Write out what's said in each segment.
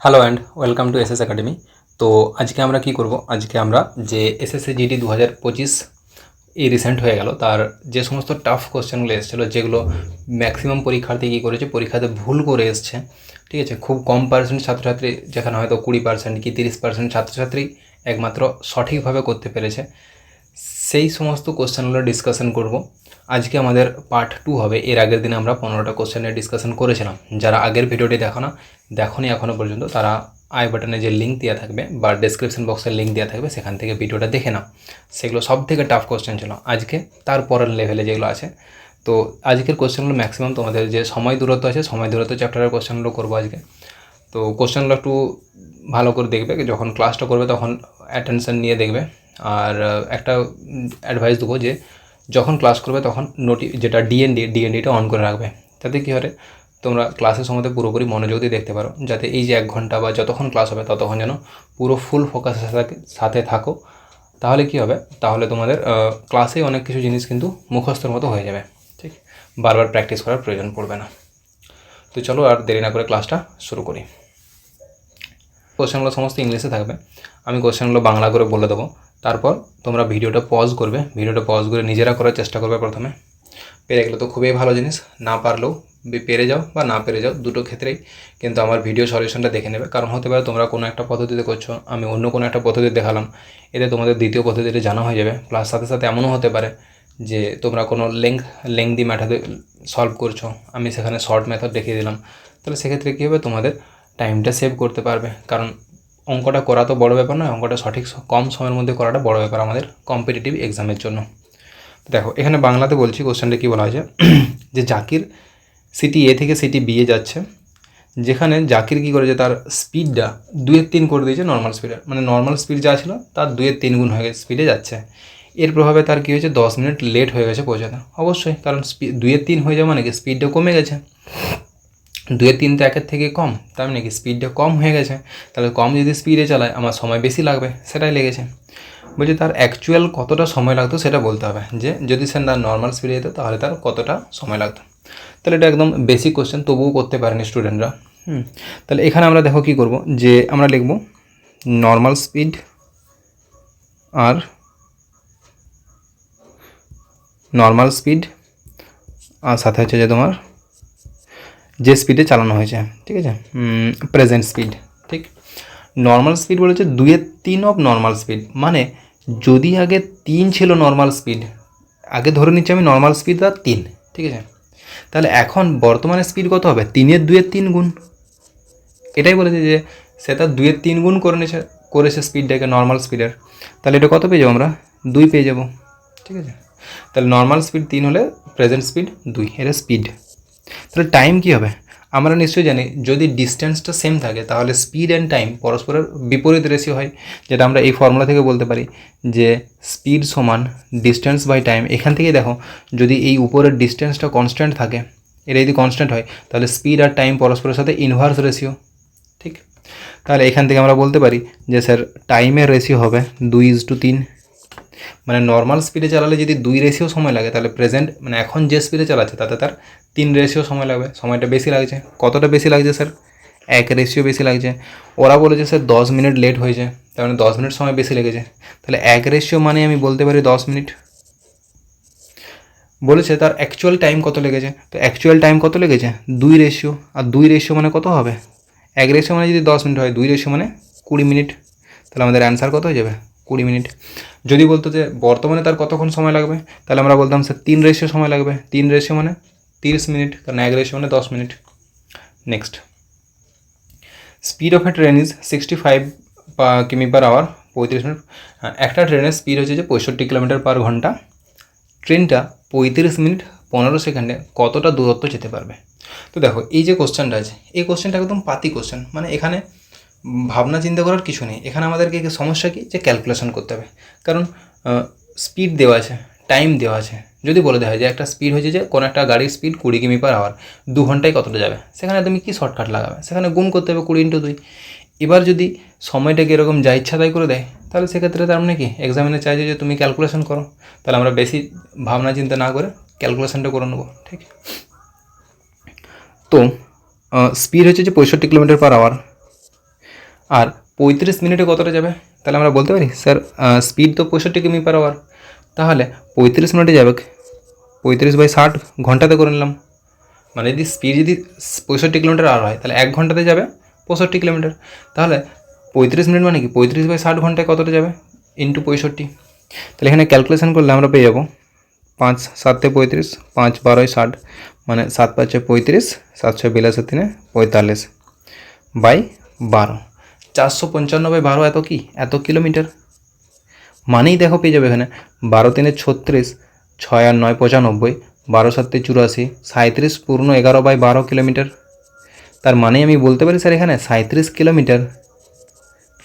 Hello and welcome to SS academy. তো আজকে আমরা কি করব, আজকে আমরা যে এসএসসি জিডি 2025 এই রিসেন্ট হয়ে গেল, তার যে সমস্ত টাফ কোশ্চেনগুলো এসেছিলো, যেগুলো ম্যাক্সিমাম পরীক্ষার্থী কী করেছে, পরীক্ষাতে ভুল করে এসছে, ঠিক আছে, খুব কম পার্সেন্ট ছাত্রছাত্রী, যেখানে হয়তো 20% কি 30% ছাত্রছাত্রী একমাত্র সঠিকভাবে করতে পেরেছে, সেই সমস্ত কোশ্চেনগুলো ডিসকাশন করব। আজকে আমাদের পার্ট 2 হবে। এর আগের দিনে আমরা 15টা কোশ্চেনের ডিসকাশন করেছিলাম। যারা আগের ভিডিওটি দেখোনি এখনও পর্যন্ত, তারা আই বাটনে যে লিঙ্ক দেওয়া থাকবে বা ডেসক্রিপশন বক্সের লিঙ্ক দেওয়া থাকবে, সেখান থেকে ভিডিওটা দেখে নাও। সেগুলো সব থেকে টাফ কোশ্চেন ছিল। আজকে তারপরের লেভেলে যেগুলো আছে, তো আজকের কোশ্চেনগুলো ম্যাক্সিমাম তোমাদের যে সময় দূরত্ব আছে, সময় দূরত্ব চ্যাপ্টারের কোশ্চেনগুলো করবো আজকে। তো কোশ্চেনগুলো একটু ভালো করে দেখবে, যখন ক্লাসটা করবে তখন অ্যাটেনশন নিয়ে দেখবে। আর একটা অ্যাডভাইস দেবো যে যখন ক্লাস করবে তখন যেটা ডিএনডিটা অন করে রাখবে, তাতে কী হবে, তোমরা ক্লাসের সময়তে পুরোপুরি মনোযোগ দিয়ে দেখতে পারো, যাতে এই যে 1 ঘন্টা বা যতক্ষণ ক্লাস হবে ততক্ষণ যেন পুরো ফুল ফোকাসের সাথে থাকো। তাহলে কী হবে, তাহলে তোমাদের ক্লাসে অনেক কিছু জিনিস কিন্তু মুখস্থর মতো হয়ে যাবে, ঠিক, বারবার প্র্যাকটিস করার প্রয়োজন পড়বে না। তো চলো আর দেরি না করে ক্লাসটা শুরু করি। কোশ্চেনগুলো সমস্ত ইংলিশে থাকবে, আমি কোশ্চেনগুলো বাংলা করে বলে দেবো। তারপর তোমরা ভিডিওটা পজ করবে, করে নিজেরা করার চেষ্টা করবে প্রথমে। পেরে গেলে তো খুবই ভালো জিনিস, না পারলেও পেরে যাও বা না পেরে যাও, দুটো ক্ষেত্রেই কিন্তু আমার ভিডিও সলিউশনটা দেখে নেবে। কারণ হতে পারে তোমরা কোনো একটা পদ্ধতিতে করছো, আমি অন্য কোনো একটা পদ্ধতি দেখালাম, এতে তোমাদের দ্বিতীয় পদ্ধতিটা জানা হয়ে যাবে। প্লাস সাথে সাথে এমনও হতে পারে যে তোমরা কোনো লেংদি মেথডে সলভ করছো, আমি সেখানে শর্ট মেথড দেখিয়ে দিলাম। তাহলে সেক্ষেত্রে কী হবে, তোমাদের টাইমটা সেভ করতে পারবে। কারণ অঙ্কটা করা তো বড় ব্যাপার নয়, অঙ্কটা সঠিক কম সময়ের মধ্যে করাটা বড় ব্যাপার আমাদের কম্পিটিটিভ এক্সামের জন্য। দেখো এখানে বাংলাতে বলছি, কোশ্চেনটা কী বলা হয়েছে, যে জাকির সিটি এ থেকে সিটি বি এ যাচ্ছে, যেখানে জাকির কী করেছে, তার স্পিডটা 2/3 করে দিয়েছে নর্মাল স্পিডের, মানে নর্মাল স্পিড যা ছিল তার 2/3 গুণ হয়ে গেছে, স্পিডে যাচ্ছে। এর প্রভাবে তার কী হয়েছে, 10 মিনিট লেট হয়ে গেছে পৌঁছাতে। অবশ্যই, কারণ 2/3 হয়ে যাওয়া মানে কি স্পিডটা কমে গেছে, 2/3 তো 1 থেকে কম, তার মানে কি স্পিডটা কম হয়ে গেছে। তাহলে কম যদি স্পিডে চালায়, আমার সময় বেশি লাগবে, সেটাই লেগেছে। বলছি তার অ্যাকচুয়াল কতটা সময় লাগতো সেটা বলতে হবে, যে যদি সে তার নর্মাল স্পিডে যেত তাহলে তার কতটা সময় লাগতো। তাহলে এটা একদম বেসিক কোশ্চেন, তবুও করতে পারেনি স্টুডেন্টরা। তাহলে এখানে আমরা দেখো কী করব, যে আমরা লিখব নর্মাল স্পিড আর সাথে হচ্ছে যে তোমার যে স্পিডে চালানো হয়েছে, ঠিক আছে, প্রেজেন্ট স্পিড, ঠিক। নর্মাল স্পিড বলেছে 2/3 অফ নর্মাল স্পিড, মানে যদি আগে 3 ছিল নর্মাল স্পিড, আগে ধরে নিচ্ছি আমি নর্মাল স্পিড আর 3, ঠিক আছে, তাহলে এখন বর্তমানে স্পিড কত হবে, 3-এর 2/3 গুণ। এটাই বলেছে যে সে তার 2/3 গুণ করেছে স্পিডটাকে নর্মাল স্পিডের। তাহলে এটা কত পেয়ে যাবো আমরা, 2 পেয়ে যাবো, ঠিক আছে। তাহলে নর্মাল স্পিড 3 হলে প্রেজেন্ট স্পিড 2, এটা স্পিড। তাহলে টাইম কী হবে, আমরা নিশ্চয়ই জানি যদি ডিস্টেন্সটা সেম থাকে তাহলে স্পিড অ্যান্ড টাইম পরস্পরের বিপরীত রেশিও হয়, যেটা আমরা এই ফর্মুলা থেকে বলতে পারি যে স্পিড সমান ডিস্টেন্স বাই টাইম। এখান থেকেই দেখো, যদি এই উপরের ডিস্টেন্সটা কনস্ট্যান্ট থাকে, এটা যদি কনস্ট্যান্ট হয়, তাহলে স্পিড আর টাইম পরস্পরের সাথে ইনভার্স রেশিও, ঠিক। তাহলে এখান থেকে আমরা বলতে পারি যে স্যার টাইমের রেশিও হবে 2:3, মানে নর্মাল স্পিডে চালালে যদি 2 রেশিও সময় লাগে, তাহলে প্রেজেন্ট মানে এখন যে স্পিডে চালাচ্ছে তাতে তার 3 রেশিও সময় লাগবে, সময়টা বেশি লাগছে। কতটা বেশি লাগছে স্যার, 1 রেশিও বেশি লাগছে। ওরা বলেছে স্যার 10 মিনিট লেট হয়েছে, তার মানে 10 মিনিট সময় বেশি লেগেছে। তাহলে 1 রেশিও মানে আমি বলতে পারি 10 মিনিট। বলেছে তার অ্যাকচুয়াল টাইম কত লেগেছে, তো অ্যাকচুয়াল টাইম কত লেগেছে, 2 রেশিও, আর 2 রেশিও মানে কত হবে, 1 রেশিও মানে যদি 10 মিনিট হয়, 2 রেশিও মানে 20 মিনিট। তাহলে আমাদের অ্যান্সার কত হয়ে যাবে, 20 মিনিট। যদি বলতো যে বর্তমানে তার কতক্ষণ সময় লাগবে, তাহলে আমরা বলতাম স্যার 3 রেশিও সময় লাগবে, 3 রেশিও মানে 30 মিনিট, কারণ 1 রেশিও মানে 10 minute. Next, speed of A train is 65 কিমি/আওয়ার, 35 minute. একটা ট্রেনের স্পিড হচ্ছে যে 65 কিলোমিটার/ঘন্টা। ট্রেনটা 35 মিনিট 15 সেকেন্ডে কতটা দূরত্ব যেতে পারবে। তো দেখো এই যে কোশ্চেনটা আছে, এই কোশ্চেনটা একদম পাতি কোশ্চেন, মানে এখানে ভাবনা চিন্তা করার কিছু নেই। এখানে আমাদেরকে সমস্যা কি, যে ক্যালকুলেশন করতে হবে। কারণ স্পিড দেওয়া আছে, টাইম দেওয়া আছে। যদি বলে দেওয়া হয় যে একটা স্পিড হয়েছে যে কোনো একটা গাড়ির স্পিড 20 কিমি/আওয়ার, 2 ঘন্টায় কতটা যাবে, সেখানে তুমি কি শর্টকাট লাগাবে, সেখানে গুণ করতে হবে 20 × 2। এবার যদি সময়টাকে এরকম যা ইচ্ছা তাই করে দেয়, তাহলে সেক্ষেত্রে তার মানে কি এক্সামিনে চাইছে যে তুমি ক্যালকুলেশন করো। তাহলে আমরা বেশি ভাবনা চিন্তা না করে ক্যালকুলেশনটা করে নেবো, ঠিক। তো স্পিড হচ্ছে যে 65 কিলোমিটার/আওয়ার, আর 35 মিনিটে কতটা যাবে? তাহলে আমরা বলতে পারি স্যার স্পিড তো 65 কিমি পার আওয়ার, তাহলে 35 মিনিটে যাবে 35/60 ঘন্টাতে করে নিলাম। মানে যদি স্পিড যদি 65 কিলোমিটার আওয়ার হয় তাহলে 1 ঘন্টাতে যাবে 65 কিলোমিটার। তাহলে 35 মিনিট মানে কি 35/60 ঘন্টায় কতটা যাবে ইন্টু 65। তাহলে এখানে ক্যালকুলেশন করলে আমরা পেয়ে যাবো 5 7 35, 5 12 60, মানে 7 5 35, 7 6 82 45 বাই 12, 455/12 এত কি এত কিলোমিটার। মানেই দেখো পেয়ে যাবে এখানে 12 3 36, 6 আর 9 95, 12 7 84, 37 পূর্ণ 11/12 কিলোমিটার। তার মানে আমি বলতে পারি স্যার এখানে 37 কিলোমিটার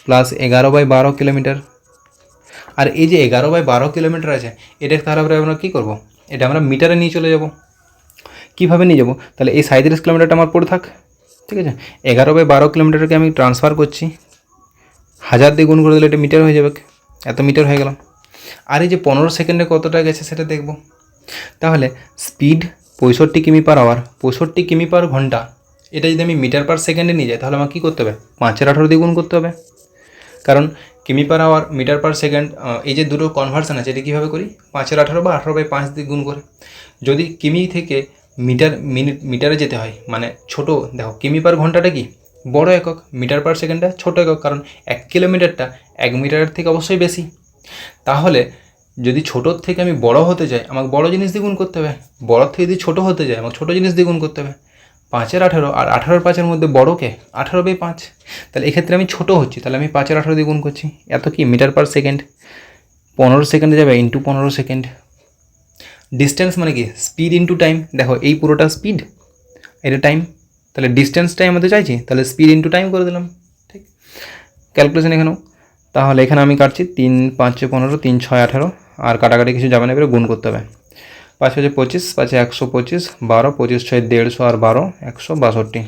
প্লাস 11/12 কিলোমিটার। আর এই যে 11/12 কিলোমিটার আছে এটা তাহলে আমরা কী করবো, এটা আমরা মিটারে নিয়ে চলে যাব। কীভাবে নিয়ে যাব? তাহলে এই 37 কিলোমিটারটা আমার পড়ে থাক, ঠিক আছে। 11/12 কিলোমিটারকে আমি ট্রান্সফার করছি, 1000 দিয়ে গুণ করে দিলে এটা মিটার হয়ে যাবে, এত মিটার হয়ে গেলাম। আর এই যে 15 সেকেন্ডে কতটা গেছে সেটা দেখব। তাহলে স্পিড 65 কিমি পার আওয়ার, 65 কিমি পার ঘন্টা, এটা যদি আমি মিটার পার সেকেন্ডে নিয়ে যাই তাহলে আমার কী করতে হবে 5/18 দিয়ে গুণ করতে হবে। কারণ কিমি per hour metre per second এই যে দুটো কনভার্সন আছে এটা কীভাবে করি 5/18 বা 18/5 দিয়ে গুণ করে। যদি কিমি থেকে মিটারে যেতে হয় মানে ছোট, দেখো কিমি পার ঘন্টাটা কি বড় একক, মিটার পার সেকেন্ডটা ছোট একক, কারণ 1 কিলোমিটারটা 1 মিটারের থেকে অবশ্যই বেশি। তাহলে যদি ছোটোর থেকে আমি বড় হতে যাই আমাকে বড় জিনিস দিয়ে গুণ করতে হবে, বড়োর থেকে যদি ছোটো হতে যায় আমাকে ছোটো জিনিস দিয়ে গুণ করতে হবে। 5/18 আর 18/5 মধ্যে বড়কে 18/5, তাহলে এক্ষেত্রে আমি ছোটো হচ্ছি তাহলে আমি 5/18 দিয়ে গুণ করছি, এত কি মিটার পার সেকেন্ড। 15 সেকেন্ডে যাবে ইন্টু 15 সেকেন্ড। ডিস্টেন্স মানে কি স্পিড ইন্টু টাইম, দেখো এই পুরোটা স্পিড এটা টাইম, তাহলে ডিস্টেন্সটাই আমাদের চাইছি, তাহলে স্পিড ইন্টু টাইম করে দিলাম, ঠিক। ক্যালকুলেশন এখানেও তাহলে এখানে আমি কাটছি 3 5 15, 3 6 18, আর কাটাকাটি কিছু যাবে না, এবারে গুণ করতে হবে। 5 5 25, 5 125, 12 25 6 150 আর 12 162,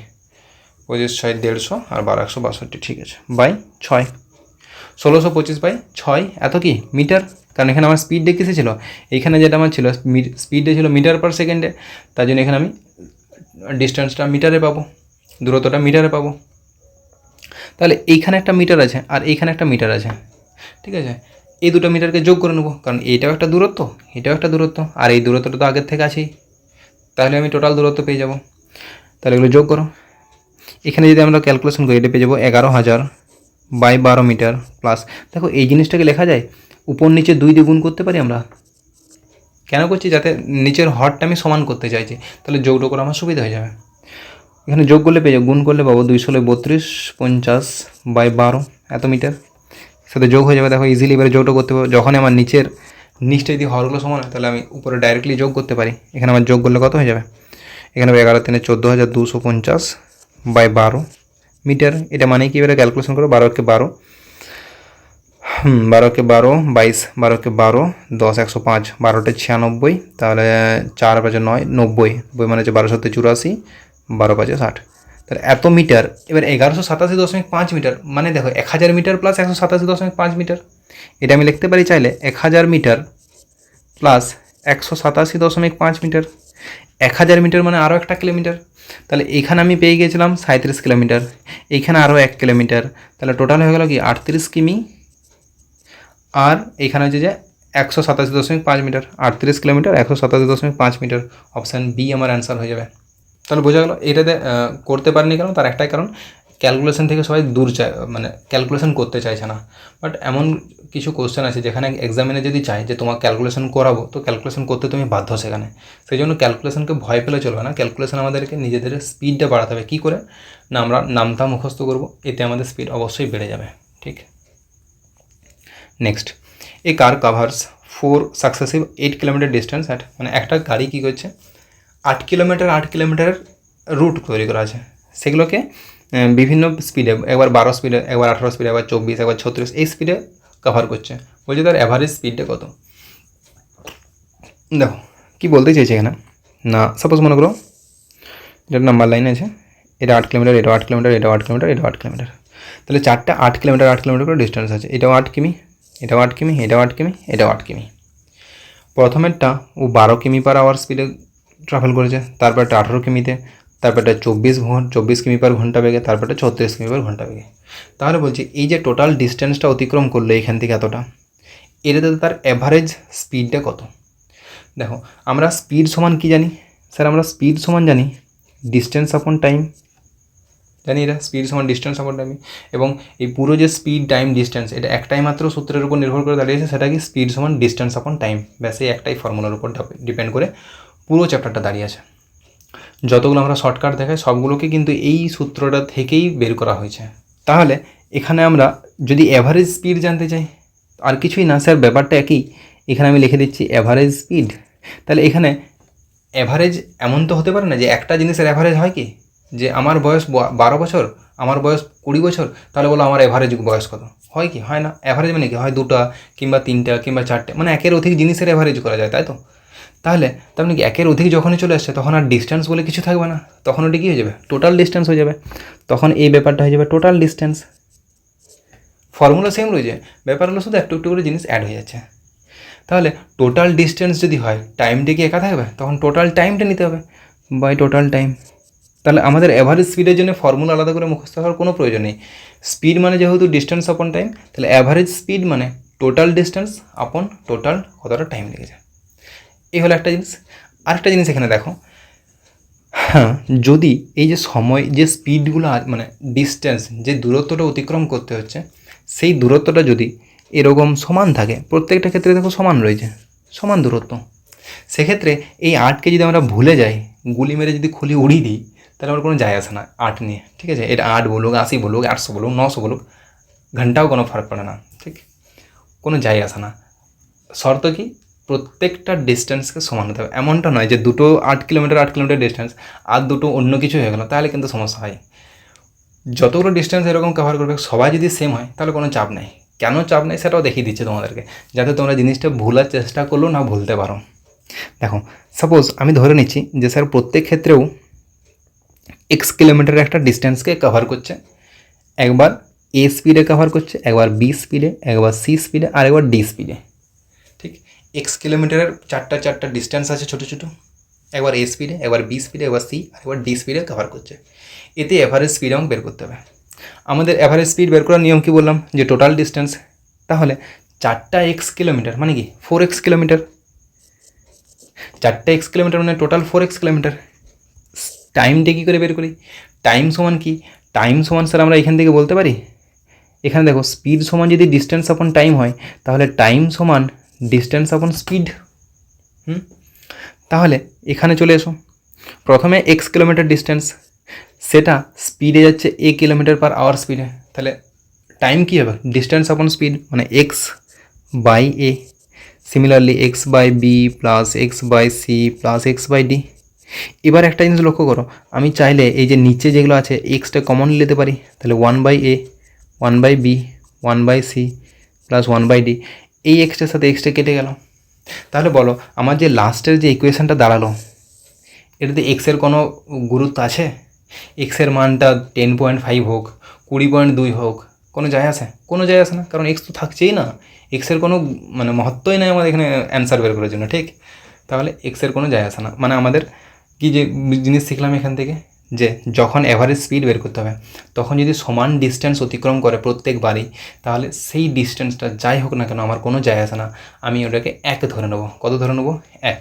25 6 150 আর 12 162, ঠিক আছে, বাই 6, 1625/6 এত কি মিটার। কারণ এখানে আমার স্পিড দেখে ছিল, এইখানে যেটা আমার ছিল স্পিডে ছিল মিটার পার সেকেন্ডে, তার জন্য এখানে আমি ডিস্টেন্সটা মিটারে পাবো, দূরত্বটা মিটারে পাবো। তাহলে এইখানে একটা মিটার আছে আর এইখানে একটা মিটার আছে, ঠিক আছে। এই দুটো মিটারকে যোগ করে নেবো, কারণ এইটাও একটা দূরত্ব এটাও একটা দূরত্ব, আর এই দূরত্বটা তো আগের থেকে আছেই, তাহলে আমি টোটাল দূরত্ব পেয়ে যাব। তাহলে এগুলো যোগ করো। এখানে যদি আমরা ক্যালকুলেশন করি এটা পেয়ে যাবো 11,000/12 মিটার প্লাস, দেখো এই জিনিসটাকে লেখা যায় উপর নিচে 2 দিয়ে গুণ করতে পারি আমরা, কেন করছি যাতে নিচের হরটা আমি সমান করতে চাইছি, তাহলে যোগটা করে আমার সুবিধা হয়ে যাবে। এখানে যোগ করলে পেয়ে যাবো, গুণ করলে পাবো 232 50/12 এত মিটার, সাথে যোগ হয়ে যাবে। দেখো ইজিলি এবারে যোগটা করতে পারবো, যখন আমার নিচটা যদি হরগুলো সমান হয় তাহলে আমি উপরে ডাইরেক্টলি যোগ করতে পারি। এখানে আমার যোগ করলে কত হয়ে যাবে, এখানে 11 3 14,250/12 মিটার। এটা মানে কি এবারে ক্যালকুলেশন করো, 12 × 12 12 × 12 22, 12 × 12 10 105, 12টা 96, তাহলে 4 5 9 90, মানে হচ্ছে 12 7 84, 12 5 60, তাহলে এত মিটার। এবার 1187.5 মিটার, মানে দেখো 1000 মিটার প্লাস 187.5 মিটার, এটা আমি লিখতে পারি চাইলে 1000 মিটার প্লাস 187.5 মিটার। 1000 মিটার মানে আরও একটা কিলোমিটার, তাহলে এখানে আমি পেয়ে গিয়েছিলাম 37 কিলোমিটার, এইখানে আরও 1 কিলোমিটার, তাহলে টোটাল হয়ে গেল কি 38 কিমি, আর এইখানে হচ্ছে যে 187.5 metre, 38 kilometre 187.5 metre. Option B আমার অ্যান্সার হয়ে যাবে। তাহলে বোঝা গেলো এটাতে করতে পারিনি কেন, তার একটাই কারণ ক্যালকুলেশন থেকে সবাই দূর চায়, মানে ক্যালকুলেশন করতে চাইছে না। বাট এমন কিছু কোশ্চেন আছে যেখানে এক্সামিনে যদি চায় যে তোমার ক্যালকুলেশন করাবো, তো ক্যালকুলেশন করতে তুমি বাধ্য সেখানে, সেই জন্য ক্যালকুলেশনকে ভয় পেলে চলবে না। ক্যালকুলেশন আমাদেরকে নিজেদের স্পিডটা বাড়াতে হবে। কী করে না, আমরা নামটা মুখস্থ করবো, এতে আমাদের স্পিড অবশ্যই বেড়ে যাবে, ঠিক। Next, A car covers 4 successive 8 kilometre distance at, মানে একটা গাড়ি কী করছে 8 কিলোমিটারের রুট তৈরি করা আছে, সেগুলোকে বিভিন্ন স্পিডে, একবার 12 স্পিডে, একবার 18 স্পিডে, একবার 24, একবার 36, এই স্পিডে কভার করছে। বলছে তার অ্যাভারেজ স্পিডটা কত। দেখো কী বলতে চাইছে এখানে না, সাপোজ মনে করো এটা নাম্বার লাইন আছে, এটা 8 কিলোমিটার, এটা 8 কিলোমিটার, এটা 8 কিলোমিটার, এটা 8 কিলোমিটার, তাহলে চারটা 8 কিলোমিটার করে ডিস্টেন্স আছে। এটাও 8 কিমি, এটাও 8 কিমি, এটাও 8 কিমি, এটাও 8 কিমি। প্রথমেরটা ও 12 কিমি পার আওয়ার স্পিডে ট্রাভেল করেছে, তারপর একটা 18 কিমিতে, তারপর এটা 24 কিমি পার ঘন্টা বেগে, তারপর এটা 36 কিমি পার ঘন্টা বেগে। তাহলে বলছি এই যে টোটাল ডিস্টেন্সটা অতিক্রম করলো এখান থেকে এতটা, এটাতে তার অ্যাভারেজ স্পিডটা কত? দেখো আমরা স্পিড সমান কি জানি স্যার? আমরা স্পিড সমান জানি ডিস্টেন্স আপন টাইম, জানি এটা স্পিড সমান ডিস্টেন্স আপন টাইম। এবং এই পুরো যে স্পিড টাইম ডিস্টেন্স এটা একটাই মাত্র সূত্রের উপর নির্ভর করে দাঁড়িয়েছে, সেটা কি স্পিড সমান ডিস্টেন্স আপন টাইম, ব্যাস এই একটাই ফর্মুলার উপর ডিপেন্ড করে পুরো চ্যাপ্টারটা দাঁড়িয়ে আছে। যতগুলো আমরা শর্টকাট দেখাই সবগুলোকে কিন্তু এই সূত্রটা থেকেই বের করা হয়েছে। তাহলে এখানে আমরা যদি অ্যাভারেজ স্পিড জানতে চাই, আর কিছুই না স্যার, ব্যাপারটা একই। এখানে আমি লিখে দিচ্ছি অ্যাভারেজ স্পিড। তাহলে এখানে অ্যাভারেজ এমন তো হতে পারে না যে একটা জিনিসের অ্যাভারেজ হয় কি, যে আমার বয়স 12 বছর, আমার বয়স 20 বছর, তাহলে বলো আমার অ্যাভারেজ বয়স কত? হয় কি? হয় না। অ্যাভারেজ মানে কি হয়? 2টা কিংবা 3টা কিংবা 4টে, মানে একের অধিক জিনিসের অ্যাভারেজ করা যায়, তাই তো? তাহলে তার মানে কি একের অধিক যখনই চলে আসছে তখন আর ডিস্টেন্স বলে কিছু থাকবে না, তখন ওটি কী হয়ে যাবে? টোটাল ডিস্টেন্স হয়ে যাবে। তখন এই ব্যাপারটা হয়ে যাবে টোটাল ডিস্টেন্স। ফর্মুলা সেম রয়েছে, ব্যাপার হলো শুধু একটু একটু করে জিনিস অ্যাড হয়ে যাচ্ছে। তাহলে টোটাল ডিস্টেন্স যদি হয়, টাইমটা কি একা থাকবে? তখন টোটাল টাইমটা নিতে হবে বাই টোটাল টাইম। তাহলে আমাদের অ্যাভারেজ স্পিডের জন্য ফর্মুলা আলাদা করে মুখস্থ হওয়ার কোনো প্রয়োজন নেই। স্পিড মানে যেহেতু ডিস্টেন্স আপন টাইম, তাহলে অ্যাভারেজ স্পিড মানে টোটাল ডিস্টেন্স আপন টোটাল কতটা টাইম লেগেছে। এই হলো একটা জিনিস। আরেকটা জিনিস এখানে দেখো, হ্যাঁ, যদি এই যে সময় যে স্পিডগুলো মানে ডিস্টেন্স যে দূরত্বটা অতিক্রম করতে হচ্ছে, সেই দূরত্বটা যদি এরকম সমান থাকে, প্রত্যেকটা ক্ষেত্রে দেখো সমান রয়েছে, সমান দূরত্ব, সেক্ষেত্রে এই 8কে যদি আমরা ভুলে যাই, গুলি মেরে যদি খুলি উড়িয়ে দিই, তাহলে আমার কোনো যায় আসে না 8 নিয়ে, ঠিক আছে? এটা 8 বলুক, 80 বলুক, 800 বলুক, 900 বলুক, ঘন্টাও কোনো ফারাক পড়ে না, ঠিক? কোনো যায় আসে না। শর্ত কি? প্রত্যেকটা ডিস্টেন্সকে সমান হতে হবে। এমনটা নয় যে দুটো 8 কিলোমিটার ডিস্টেন্স আর দুটো অন্য কিছু হয়ে গেলো, তাহলে কিন্তু সমস্যা হয়। যতগুলো ডিস্টেন্স এরকম কভার করবে সবাই যদি সেম হয় তাহলে কোনো চাপ নেই। কেন চাপ নেই সেটাও দেখিয়ে দিচ্ছে তোমাদেরকে, যাতে তোমরা জিনিসটা ভুলার চেষ্টা করলেও না ভুলতে পারো। দেখো সাপোজ আমি ধরে নিচ্ছি যে স্যার প্রত্যেক ক্ষেত্রেও x কিলোমিটারের একটা ডিস্টেন্সকে কভার করছে, একবার a স্পিডে কভার করছে, একবার b স্পিডে, একবার c স্পিডে, আর একবার d স্পিডে, ঠিক? x কিলোমিটারের চারটা ডিস্টেন্স আছে ছোটো ছোটো, একবার a স্পিডে, একবার b স্পিডে, একবার c, আর একবার d স্পিডে কভার করছে। এতে অ্যাভারেজ স্পিড আমাকে বের করতে হবে। আমাদের অ্যাভারেজ স্পিড বের করার নিয়ম কী বললাম? যে টোটাল ডিস্টেন্স। তাহলে 4টা x কিলোমিটার মানে কি 4x কিলোমিটার, 4টা x কিলোমিটার মানে টোটাল 4x কিলোমিটার। টাইমটা কী করে বের করি? টাইম সমান কি? টাইম সমান স্যার আমরা এখান থেকে বলতে পারি, এখানে দেখো স্পিড সমান যদি ডিস্টেন্স আপন টাইম হয়, তাহলে টাইম সমান ডিস্টেন্স আপন স্পিড। তাহলে এখানে চলে এসো, প্রথমে x কিলোমিটার ডিস্টেন্স, সেটা স্পিডে যাচ্ছে a কিলোমিটার পার আওয়ার স্পিডে, তাহলে টাইম কী হবে? ডিস্টেন্স আপন স্পিড মানে x by a। Similarly x by b plus x by c plus x by d। এবার একটা জিনিস লক্ষ্য করো, আমি চাইলে এই যে নিচে যেগুলো আছে এক্সটা কমন নিতে পারি, তাহলে 1/a, 1/b, 1/c plus 1/d। এই এক্সটার সাথে এক্সটা কেটে গেল। তাহলে বলো আমার যে লাস্টের যে ইকুয়েশানটা দাঁড়ালো, এটাতে এক্সের কোনো গুরুত্ব আছে? এক্সের মানটা 10.5 হোক, 20.2 হোক, কোনো যায় আসে? কোনো যায় আসে না, কারণ এক্স তো থাকছেই না। এক্সের কোনো মানে মহত্বই নেই আমাদের এখানে অ্যান্সার বের করার জন্য, ঠিক? তাহলে এক্সের কোনো যায় আসে না। মানে আমাদের কি যে জিনিস শিখলাম এখান থেকে, যে যখন অ্যাভারেজ স্পিড বের করতে হবে তখন যদি সমান ডিস্টেন্স অতিক্রম করে প্রত্যেকবারই, তাহলে সেই ডিস্টেন্সটা যাই হোক না কেন আমার কোনো যায় আসে না, আমি ওটাকে 1 ধরে নেবো। কত ধরে নেবো? 1।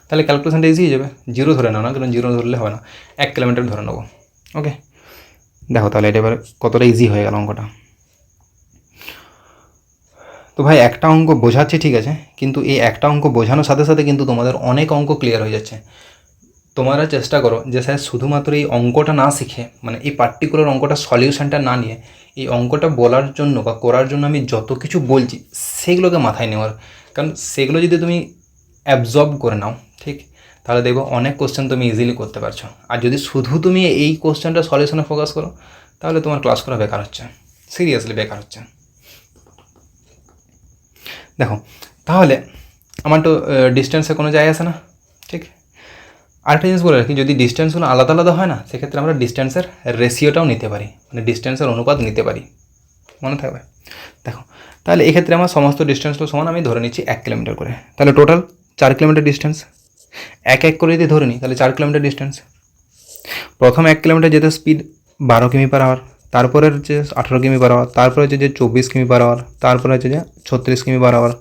তাহলে ক্যালকুলেশনটা ইজি হয়ে যাবে। 0 ধরে নাও না, কারণ 0 ধরলে হবে না, 1 কিলোমিটার ধরে নেবো। ওকে, দেখো তাহলে এটা এবার কতটা ইজি হয়ে গেল অঙ্কটা। তো ভাই একটা অঙ্ক বোঝাচ্ছি ঠিক আছে, কিন্তু এই একটা অঙ্ক বোঝানোর সাথে সাথে কিন্তু তোমাদের অনেক অঙ্ক ক্লিয়ার হয়ে যাচ্ছে। তোমরা চেষ্টা করো যে স্যার শুধুমাত্র এই অঙ্কটা না শিখে, মানে এই পার্টিকুলার অঙ্কটা সলিউশনটা না নিয়ে, এই অঙ্কটা বলার জন্য বা করার জন্য আমি যত কিছু বলছি সেগুলোকে মাথায় নেওয়ার, কারণ সেগুলো যদি তুমি অ্যাবজর্ব করে নাও, ঠিক, তাহলে দেখবো অনেক কোশ্চেন তুমি ইজিলি করতে পারছো। আর যদি শুধু তুমি এই কোশ্চেনটা সলিউশনে ফোকাস করো, তাহলে তোমার ক্লাস করা বেকার হচ্ছে, সিরিয়াসলি বেকার হচ্ছে। দেখো তাহলে আমার তো ডিস্টেন্সে কোনো যায় আসে না, ঠিক? আরেকটা জিনিস বলে রাখি, যদি ডিস্টেন্সগুলো আলাদা আলাদা হয় না, সেক্ষেত্রে আমরা ডিস্টেন্সের রেশিওটাও নিতে পারি, মানে ডিস্টেন্সের অনুপাত নিতে পারি, মনে থাকবে। দেখো তাহলে এক্ষেত্রে আমার সমস্ত ডিস্টেন্সগুলো সমান আমি ধরে নিচ্ছি 1 কিলোমিটার করে, তাহলে টোটাল 4 কিলোমিটার ডিস্টেন্স। 1 1 করে যদি ধরে নিই তাহলে 4 কিলোমিটার ডিস্টেন্স। প্রথম 1 কিলোমিটার যেতে স্পিড 12 কিমি/আওয়ার, তারপরে হচ্ছে 18 কিমি/আওয়ার, তারপরে হচ্ছে যে 24 কিমি/আওয়ার, তারপরে হচ্ছে যে 36 কিমি/আওয়ার।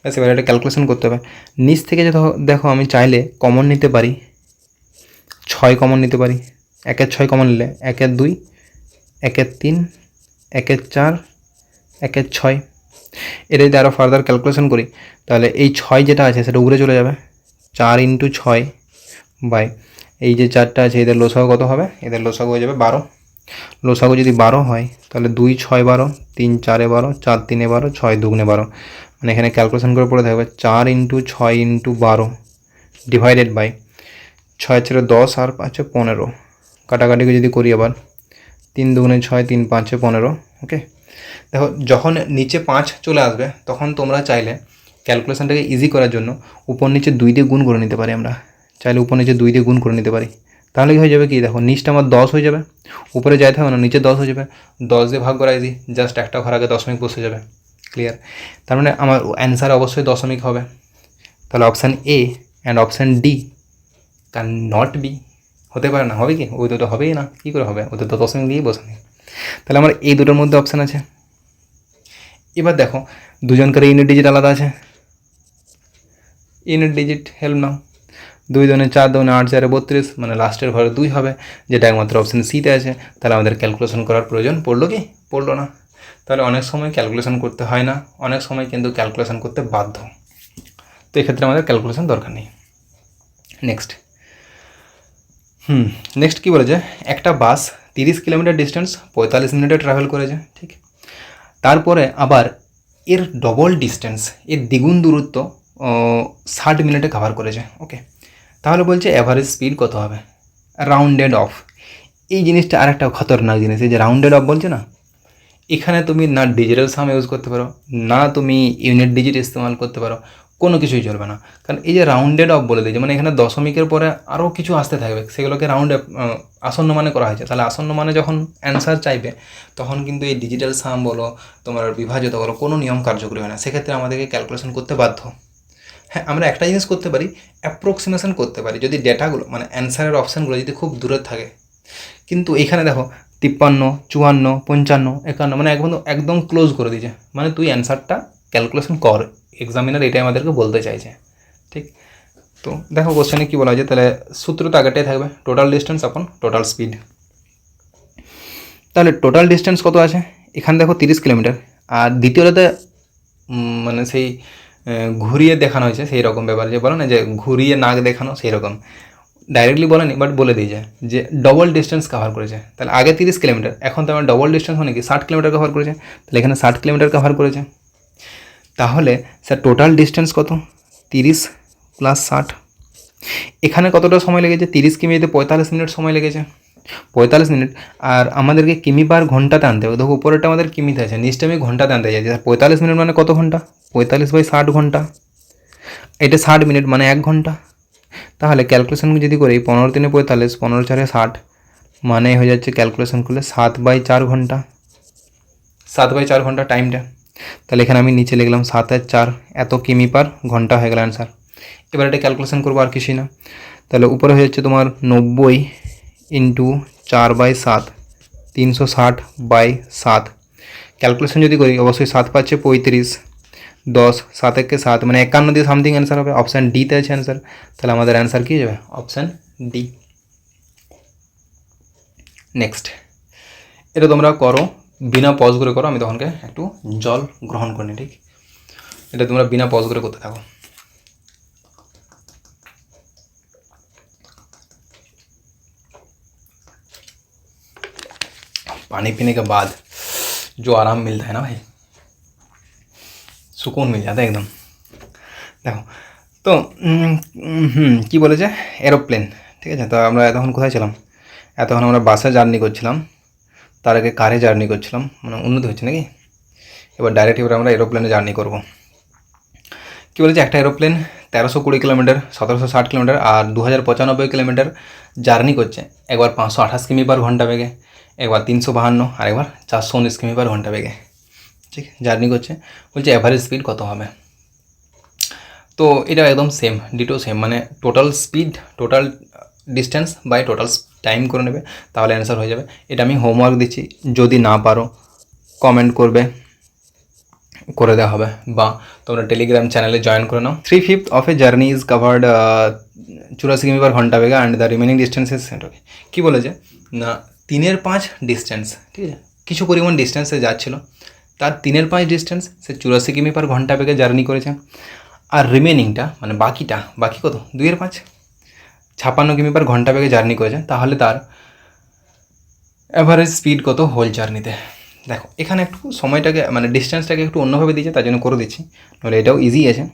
ব্যাস এবার এটা ক্যালকুলেশন করতে হবে। নিচ থেকে যে দেখো আমি চাইলে কমন নিতে পারি, 6 কমন নিতে পারি। 1-এর 6 কমন নিলে 1-এর 2, 1-এর 3, 1-এর 4, 1-এর 6। এটা যদি আরও ফার্দার ক্যালকুলেশন করি তাহলে এই 6 যেটা আছে সেটা উপরে চলে যাবে। 4 × 6 বাই এই যে 4টা আছে এদের লসাগু কত হবে? এদের লসাগু হয়ে যাবে 12। লসাগু যদি 12 হয় তাহলে 2 × 6 = 12, 3 × 4 = 12, 4 × 3 = 12, 6 × 2 = 12। মানে এখানে ক্যালকুলেশন করে পড়ে থাকবে 4 × 6 × 12 ডিভাইডেড বাই 6 × 10 আর 5 = 15। কাটাকাটিকে যদি করি আবার 3 × 2 = 6, 3 × 5 = 15। ওকে, দেখো যখন নিচে 5 চলে আসবে তখন তোমরা চাইলে ক্যালকুলেশনটাকে ইজি করার জন্য উপর নিচে 2 দিয়ে গুণ করে নিতে পারি। আমরা চাইলে উপর নিচে 2 দিয়ে গুণ করে নিতে পারি। তাহলে কি হয়ে যাবে? কি দেখো নিচটা আমার 10 হয়ে যাবে, উপরে যাইতে হবে না, নিচে 10 হয়ে যাবে। 10 দিয়ে ভাগ করা ইজি, জাস্ট একটা ঘর আগে দশমিক বসে যাবে। ক্লিয়ার? তার মানে আমার অ্যান্সার অবশ্যই দশমিক হবে। তাহলে option A and option D can not be, হতে পারে না। হবে কি? ওই দুটো হবেই না। কী করে হবে? ওদের তো দশমিক দিয়েই বসানি। তাহলে আমার এই দুটোর মধ্যে অপশান আছে। এবার দেখো দুজনকার ইউনিট ডিজিট আলাদা আছে। ইউনিট ডিজিট হেল্প নাও। 2 × 2 = 4, 2 × 8 = 4, 32, মানে লাস্টের ঘরে 2 হবে, যেটা একমাত্র অপশান সিতে আছে। তাহলে আমাদের ক্যালকুলেশন করার প্রয়োজন পড়লো কি? পড়লো না। তাহলে অনেক সময় ক্যালকুলেশন করতে হয় না, অনেক সময় কিন্তু ক্যালকুলেশন করতে বাধ্য। তো এক্ষেত্রে আমাদের ক্যালকুলেশন দরকার নেই। নেক্সট কী বলেছে? একটা বাস 30 কিলোমিটার ডিস্টেন্স 45 মিনিটে ট্রাভেল করেছে, ঠিক। তারপরে আবার এর ডবল ডিস্টেন্স, এর দ্বিগুণ দূরত্ব 60 মিনিটে কভার করেছে। ওকে, তাহলে বলছে অ্যাভারেজ স্পিড কত হবে? Rounded of. এই জিনিসটা আরেকটা খতরনাক জিনিস, এই যে রাউন্ডেড অফ বলছে না, এখানে তুমি না ডিজিটাল সাম ইউজ করতে পারো, না তুমি ইউনিট ডিজিট ইস্তেমাল করতে পারো, কোনো কিছুই চলবে না। কারণ এই যে রাউন্ডেড অফ বলে দিয়েছে, মানে এখানে দশমিকের পরে আরও কিছু আসতে থাকবে, সেগুলোকে রাউন্ডে আসন্ন মানে করা হয়েছে। তাহলে আসন্ন মানে যখন অ্যান্সার চাইবে তখন কিন্তু এই ডিজিটাল সাম বলো, তোমার বিভাজ্যতা বলো, কোনো নিয়ম কার্যকরী হয় না। সেক্ষেত্রে আমাদেরকে ক্যালকুলেশন করতে বাধ্য। হ্যাঁ, আমরা একটা জিনিস করতে পারি, অ্যাপ্রক্সিমেশন করতে পারি, যদি ডেটাগুলো মানে অ্যান্সারের অপশানগুলো যদি খুব দূরে থাকে। কিন্তু এইখানে দেখো 53, 54, 55, 51, মানে একদম ক্লোজ করে দিয়েছে। মানে তুই অ্যান্সারটা ক্যালকুলেশন কর, এক্সামিনার এটাই আমাদেরকে বলতে চাইছে, ঠিক। তো দেখো কোশ্চেনে কী বলা হয়েছে, তাহলে সূত্র তো আগেটাই থাকবে, টোটাল ডিস্টেন্স আপন টোটাল স্পিড। তাহলে টোটাল ডিস্টেন্স কত আছে? এখানে দেখো 30 কিলোমিটার, আর দ্বিতীয়টাতে মানে সেই ঘুরিয়ে দেখানো হয়েছে, সেই রকম ব্যাপার, যে বলো না যে ঘুরিয়ে নাক দেখানো, সেই রকম ডাইরেক্টলি বলেনি, বাট বলে দিয়েছে যে ডবল ডিস্টেন্স কভার করেছে। তাহলে আগে 30 কিলোমিটার, এখন তো আমার ডবল ডিস্টেন্স মানে কি 60 কিলোমিটার কভার করেছে। তাহলে এখানে 60 কিলোমিটার কভার করেছে। তাহলে স্যার টোটাল ডিস্টেন্স কত? 30 + 60। এখানে কতটা সময় লেগেছে? 30 কিমিতে 45 মিনিট সময় লেগেছে, 45 মিনিট। আর আমাদেরকে কিমি/ঘন্টাতে আনতে হবে। দেখো উপরেরটা আমাদের কিমিতে আছে, নিচটা আমি ঘন্টাতে আনতে চাইছি। 45 মিনিট মানে কত ঘন্টা? 45/60 ঘন্টা। এটা 60 মিনিট মানে 1 ঘন্টা। তাহলে ক্যালকুলেশন যদি করি 15 × 3 = 45, 15 × 4 = 60, মানে হয়ে যাচ্ছে ক্যালকুলেশন করলে 7/4 ঘন্টা। 7/4 ঘন্টা টাইমটা। তাহলে এখানে আমি নিচে লিখলাম 7/4, এত কিমি/ঘন্টা হয়ে গেল অ্যান্সার। এবার এটা ক্যালকুলেশন করবো, আর কিছুই না। তাহলে উপরে হয়ে যাচ্ছে তোমার 90 × 4/7, 360/7। ক্যালকুলেশন যদি করি অবশ্যই 7 × 5 = 35, 10, 7 × 7 মানে 51 দিয়ে সামথিং অ্যান্সার হবে। অপশান ডিতে আছে অ্যান্সার। তাহলে আমাদের অ্যান্সার কী যাবে? Option D. নেক্সট, এটা তোমরা করো, বিনা পজ করে করো। আমি তখনকে একটু জল গ্রহণ করিনি, ঠিক। এটা তোমরা বিনা পজ করে করতে থাকো। पानी पीने के बाद जो आराम मिलता है ना भाई, सुकून मिल जाता है एकदम। দেখো তো কী বলেছে? এরোপ্লেন, ঠিক আছে। তো আমরা এতক্ষণ কোথায় ছিলাম? এতক্ষণ আমরা বাসে জার্নি করছিলাম, তার আগে কারে জার্নি করছিলাম, মানে উন্নতি হচ্ছে নাকি। এবার আমরা এরোপ্লেনে জার্নি করব। কী বলেছে? একটা এরোপ্লেন 1320 কিলোমিটার, 1760 কিলোমিটার আর 2095 কিলোমিটার জার্নি করছে। একবার 528 কিমি/ঘন্টা বেগে, একবার 352, আর একবার 419 কিমি/ঘন্টা বেগে, ঠিক জার্নি করছে। বলছে অ্যাভারেজ স্পিড কত হবে? তো এটা একদম সেম, ডিটো সেম, মানে total speed, total distance by total time করে নেবে, তাহলে অ্যান্সার হয়ে যাবে। এটা আমি হোমওয়ার্ক দিচ্ছি, যদি না পারো কমেন্ট করবে, করে দেওয়া হবে, বা তোমরা টেলিগ্রাম চ্যানেলে জয়েন করে নাও। 3/5 of a journey is covered 84 কিমি পার ঘন্টা বেগে and the remaining distance is okay. কী বলেছে না 3/5 ডিস্টেন্স, ঠিক আছে, কিছু পরিমাণ ডিস্টেন্সে যাচ্ছিলো, তার 3/5 ডিস্টেন্স সে 84 কিমি পার ঘন্টা বেগে জার্নি করেছে, আর রিমেনিংটা মানে বাকি কত 2/5 56 কিমি পার ঘন্টা বেগে জার্নি করেছে, তাহলে তার অ্যাভারেজ স্পিড কত হোল জার্নিতে। দেখো এখানে একটু সময়টাকে মানে ডিস্টেন্সটাকে একটু অন্যভাবে দিয়েছে, তার জন্য করে দিচ্ছি, নাহলে এটাও ইজি আছে।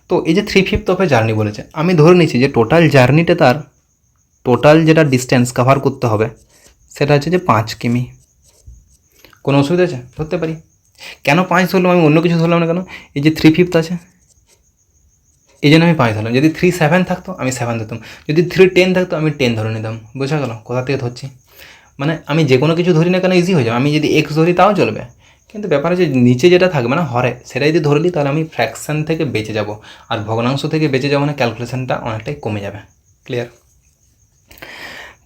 তো এই যে 3/5 অফ এ জার্নি বলেছে, আমি ধরে নিচ্ছি যে টোটাল জার্নিটা তার টোটাল যেটা ডিস্টেন্স কভার করতে হবে সেটা হচ্ছে যে 5 কিমি। কোনো অসুবিধা আছে? ধরতে পারি। কেন 5 ধরলাম, আমি অন্য কিছু ধরলাম না কেন? এই যে 3/5 আছে, এই জন্য আমি 5 ধরলাম। যদি 3/7 থাকতো আমি 7 ধরতাম, যদি 3/10 থাকতো আমি 10 ধরে নিতাম। বোঝা গেল কোথা থেকে ধরছি? মানে আমি যে কোনো কিছু ধরি না কেন ইজি হয়ে যাবে। আমি যদি এক্স ধরি তাও চলবে, কিন্তু ব্যাপার হচ্ছে নিচে যেটা থাকবে না হরে, সেটা যদি ধরলি তাহলে আমি ফ্র্যাকশান থেকে বেঁচে যাব, আর ভগ্নাংশ থেকে বেঁচে যাবো, মানে ক্যালকুলেশনটা অনেকটাই কমে যাবে। ক্লিয়ার?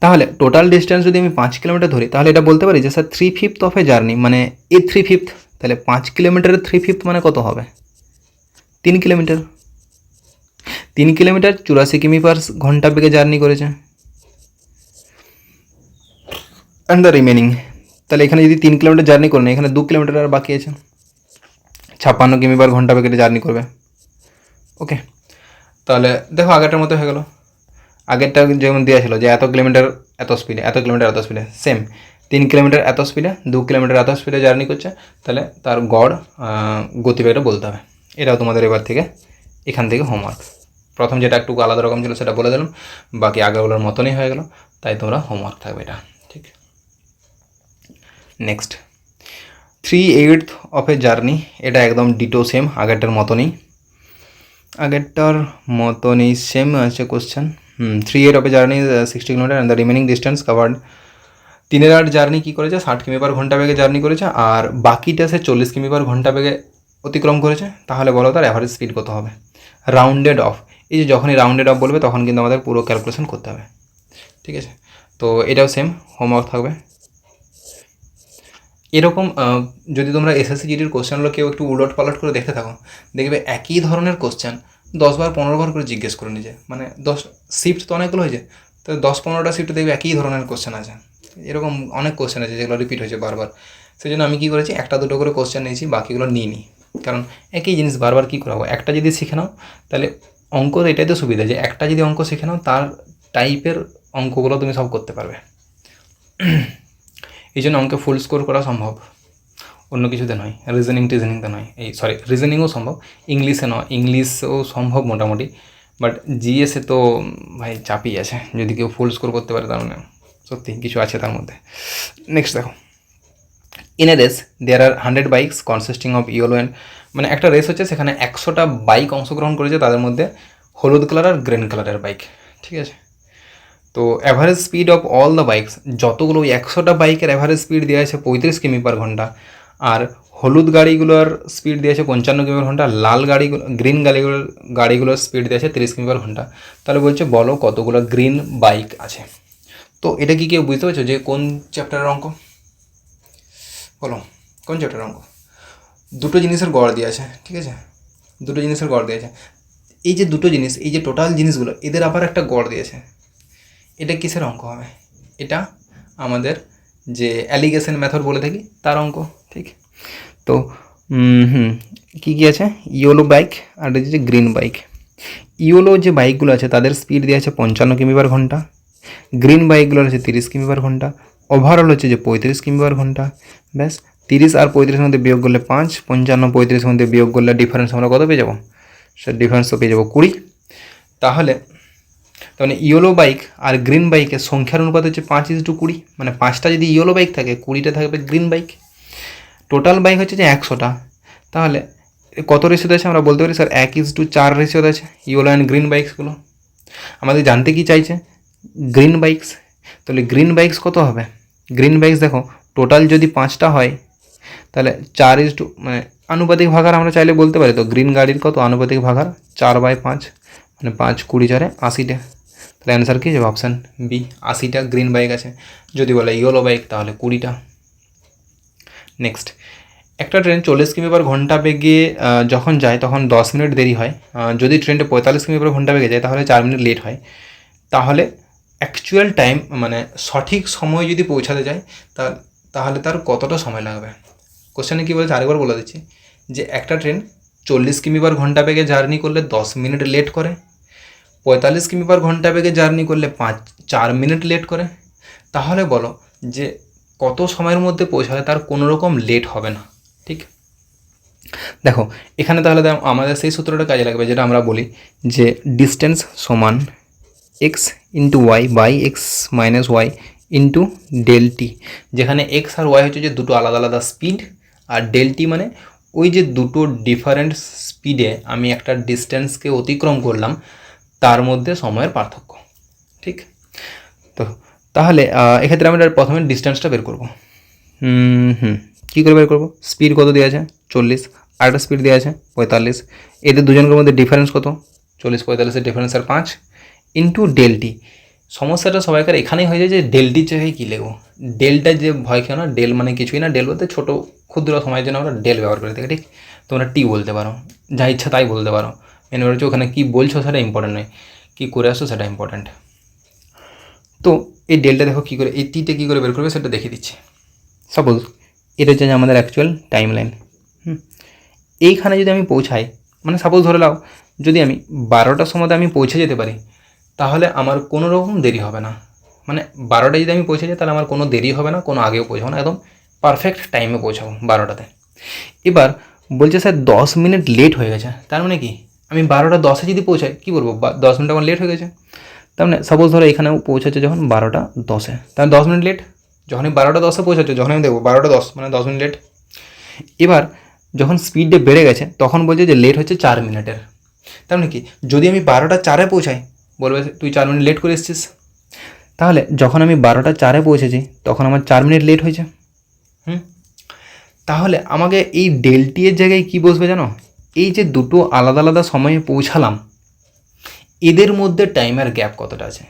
তাহলে টোটাল ডিস্টেন্স যদি আমি 5 কিলোমিটার ধরি, তাহলে এটা বলতে পারি যে স্যার 3/5 অফ এ জার্নি মানে এ 3/5, তাহলে 5 কিলোমিটারের 3/5 মানে কত হবে? 3 কিলোমিটার। 3 কিলোমিটার 84 কিমি পার ঘন্টা বেগে জার্নি করেছে, অ্যান্ড দ্য রিমেনিং, তাহলে এখানে যদি 3 কিলোমিটার জার্নি করে না, এখানে 2 কিলোমিটার আর বাকি আছে, 56 কিমি পার ঘন্টা বেগে জার্নি করবে। ওকে, তাহলে দেখো আগেরটার মতো হয়ে গেল। আগেরটা যেমন দেওয়া ছিল যে এত কিলোমিটার এত স্পিডে, এত কিলোমিটার এত স্পিডে, সেম 3 কিলোমিটার এত স্পিডে, 2 কিলোমিটার এত স্পিডে জার্নি করছে, তাহলে তার গড় গতিবেগটা বলতে হবে। এটাও তোমাদের এবার থেকে এখান থেকে হোমওয়ার্ক। প্রথম যেটা একটু আলাদা রকম ছিল সেটা বলে দিলাম, বাকি আগেগুলোর মতনই হয়ে গেল, তাই তোমরা হোমওয়ার্ক থাকবে এটা, ঠিক। নেক্সট 3/8 অফ এ জার্নি, এটা একদম ডিটো সেম আগেরটার মতনই সেম আছে question. 3/8 of a journey 60 kilometre and the remaining distance covered. 3/8 journey কী করেছে? 60 কিমি পার ঘন্টা বেগে জার্নি করেছে, আর বাকিটা সে 40 কিমি পার ঘন্টা বেগে অতিক্রম করেছে, তাহলে বলো তার অ্যাভারেজ স্পিড কত হবে? রাউন্ডেড অফ, এই যে যখনই রাউন্ডেড অফ বলবে তখন কিন্তু আমাদের পুরো ক্যালকুলেশন করতে হবে, ঠিক আছে। তো এটাও সেম হোমওয়ার্ক থাকবে। এরকম যদি তোমরা এসএসসি জিডির কোশ্চেনগুলো কেউ একটু উলট পালট করে দেখতে থাকো, দেখবে একই ধরনের কোশ্চেন 10 বার 15 বার করে জিজ্ঞেস করে নিজে, মানে 10 শিফট তো অনেকগুলো হয়েছে, তো 10-15টা শিফটে দেখবে একই ধরনের কোশ্চেন আছে। এরকম অনেক কোশ্চেন আছে যেগুলো রিপিট হয়েছে বারবার। সেই জন্য আমি কী করেছি, একটা দুটো করে কোশ্চেন নিয়েছি, বাকিগুলো নিইনি, কারণ একই জিনিস বারবার কী করাবো। একটা যদি শিখে নাও তাহলে অঙ্ক, এটাই তো সুবিধা যে একটা যদি অঙ্ক শিখে নাও তার টাইপের অঙ্কগুলো তুমি সব করতে পারবে। এই জন্য অঙ্কে ফুল স্কোর করা সম্ভব, অন্য কিছুতে নয়। রিজনিংতে নয়, রিজনিংও সম্ভব, ইংলিশে নয়, ইংলিশও সম্ভব মোটামুটি, বাট জিএসে তো ভাই চাপই আছে। যদি কেউ ফুল স্কোর করতে পারে তার মানে সত্যি কিছু আছে তার মধ্যে। নেক্সট দেখো, in a race there are 100 bikes consisting of yellow and, মানে একটা রেস হচ্ছে, সেখানে 100টা বাইক অংশগ্রহণ করেছে, তাদের মধ্যে হলুদ কালার আর গ্রিন কালারের বাইক, ঠিক আছে। তো average speed of all the bikes, যতগুলো 100টা বাইকের অ্যাভারেজ স্পিড দেওয়া আছে 35 কিমি পার ঘন্টা, আর হলুদ গাড়িগুলোর স্পিড দিয়েছে 55 কিমি পার ঘন্টা, লাল গ্রিন গাড়িগুলোর স্পিড দিয়েছে 30 কিমি পার ঘন্টা। তাহলে বলছে বলো কতগুলো গ্রিন বাইক আছে। তো এটা কি কেউ বুঝতে পারছো যে কোন চ্যাপ্টারের অঙ্ক? বলো কোন চ্যাপ্টারের অঙ্ক? দুটো জিনিসের গড় দিয়ে আছে, ঠিক আছে, দুটো জিনিসের গড় দিয়েছে। এই যে দুটো জিনিস, এই যে টোটাল জিনিসগুলো, এদের আবার একটা গড় দিয়েছে। এটা কিসের অঙ্ক হবে? এটা আমাদের যে অ্যালিগেশন মেথড বলে থাকি তার অঙ্ক, ঠিক। তো কী কী আছে? ইয়েলো বাইক আর হচ্ছে গ্রিন বাইক। ইয়েলো যে বাইকগুলো আছে তাদের স্পিড দেওয়া আছে 55 কিমি পার ঘন্টা, গ্রিন বাইকগুলোর হচ্ছে 30 কিমি পার ঘন্টা, ওভারঅল হচ্ছে যে 35 কিমি পার ঘন্টা। ব্যাস, 30 আর 35 মধ্যে বিয়োগ করলে 5, 55 35 মধ্যে বিয়োগ করলে ডিফারেন্স আমরা কত পেয়ে যাবো? সে ডিফারেন্স তো পেয়ে যাবো 20। তাহলে মানে ইয়েলো বাইক আর গ্রিন বাইকের সংখ্যার অনুপাত হচ্ছে 5:20, মানে 5টা যদি ইয়েলো বাইক থাকে 20টা থাকবে গ্রিন বাইক। টোটাল বাইক হচ্ছে যে 100টা, তাহলে কত রেশিওতে আছে আমরা বলতে পারি স্যার 1:4 রেশিওতে আছে ইয়েলো অ্যান্ড গ্রিন বাইকসগুলো। আমাদের জানতে কি চাইছে? Green bikes. তাহলে গ্রিন বাইকস কত হবে? গ্রিন বাইকস দেখো টোটাল যদি 5টা হয় তাহলে 4:, মানে আনুপাতিক ভাগার আমরা চাইলে বলতে পারি। তো গ্রিন গাড়ির কত আনুপাতিক ভাগার? 4/5, মানে 5 20 4 80টা। তাহলে অ্যান্সার কী যাবে? অপশান বি, 80টা গ্রিন বাইক আছে। যদি বলে ইয়েলো বাইক তাহলে 20টা। নেক্সট, একটা ট্রেন 40 কিমি/ঘন্টা বেগে যখন যায় তখন 10 মিনিট দেরি হয়। যদি ট্রেনটা 45 কিমি/ঘন্টা বেগে যায় তাহলে 4 মিনিট লেট হয়। তাহলে অ্যাকচুয়াল টাইম মানে সঠিক সময় যদি পৌঁছাতে যায় তাহলে তার কতটা সময় লাগবে? কোশ্চেনে কী বলেছে আরেকবার বলে দিচ্ছি, যে একটা ট্রেন 40 কিমি/ঘন্টা বেগে জার্নি করলে 10 মিনিট লেট করে, 45 কিমি/ঘন্টা বেগে জার্নি করলে 4 মিনিট লেট করে। তাহলে বলো যে কত সময়ের মধ্যে পৌঁছালে তার কোনো রকম লেট হবে না। ঠিক, দেখো এখানে তাহলে আমাদের সেই সূত্রটা কাজে লাগবে যেটা আমরা বলি যে ডিস্টেন্স সমান x into y by x minus y into del t, যেখানে এক্স আর ওয়াই হচ্ছে যে দুটো আলাদা আলাদা স্পিড, আর ডেল টি মানে ওই যে দুটো ডিফারেন্ট স্পিডে আমি একটা ডিস্টেন্সকে অতিক্রম করলাম তার মধ্যে সময়ের পার্থক্য। ঠিক, তো তাহলে এক্ষেত্রে আমরা প্রথমে ডিস্টেন্সটা বের করবো। কী করে বের করবো? স্পিড কত দেওয়া আছে? 40, আর একটা স্পিড দেওয়া আছে 45। এদের দুজনের মধ্যে ডিফারেন্স কত? 40-45-এর ডিফারেন্স আর 5 ইন্টু ডেল টি। সমস্যাটা সবাইকার এখানেই হয়ে যায় যে ডেলটির জায়গায় কী লিখবো। ডেলটা যে ভয় খেও না, ডেল মানে কিছুই না, ডেল বলতে ছোটো ক্ষুদ্র সময়ের জন্য আমরা ডেল ব্যবহার করে থাকি। ঠিক, তোমরা টি বলতে পারো, যা ইচ্ছা তাই বলতে পারো, মেন হচ্ছে ওখানে কী বলছো সেটা ইম্পর্টেন্ট নয়, কী করে আসছো সেটা ইম্পর্ট্যান্ট। তো এই ডেলটা দেখো কী করে, এই টিটা কী করে বের করবে সেটা দেখিয়ে দিচ্ছি। সাপোজ এটা হচ্ছে যে আমাদের অ্যাকচুয়াল টাইম লাইন। এইখানে যদি আমি পৌঁছাই, মানে সাপোজ ধরে নাও যদি আমি 12টার সময়তে আমি পৌঁছে যেতে পারি তাহলে আমার কোনো রকম দেরি হবে না। মানে 12টায় যদি আমি পৌঁছে যাই তাহলে আমার কোনো দেরি হবে না, কোনো আগেও পৌঁছাবো না, একদম পারফেক্ট টাইমে পৌঁছাবো 12টাতে। এবার বলছে স্যার 10 মিনিট লেট হয়ে গেছে, তার মানে কি আমি 12:10 যদি পৌঁছাই কী বলবো? 10 মিনিট আমার লেট হয়ে গেছে। তার মানে সাপোজ ধরো এখানেও পৌঁছাচ্ছে যখন 12:10, তাহলে 10 মিনিট লেট। যখনই 12:10 পৌঁছাচ্ছে, যখন আমি দেখবো 12:10 মানে 10 মিনিট লেট। এবার যখন স্পিডে বেড়ে গেছে তখন বলছে যে লেট হচ্ছে 4 মিনিটের। তার মানে কি যদি আমি 12:04 পৌঁছাই বলবে তুই 4 মিনিট লেট করে এসেছিস। তাহলে যখন আমি 12:04 পৌঁছেছি তখন আমার 4 মিনিট লেট হয়েছে। তাহলে আমাকে এই ডেলটি এর জায়গায় কী বসবে জানো? এই যে দুটো আলাদা আলাদা সময়ে পৌঁছালাম এদের মধ্যে টাইমের গ্যাপ কতটা আছে।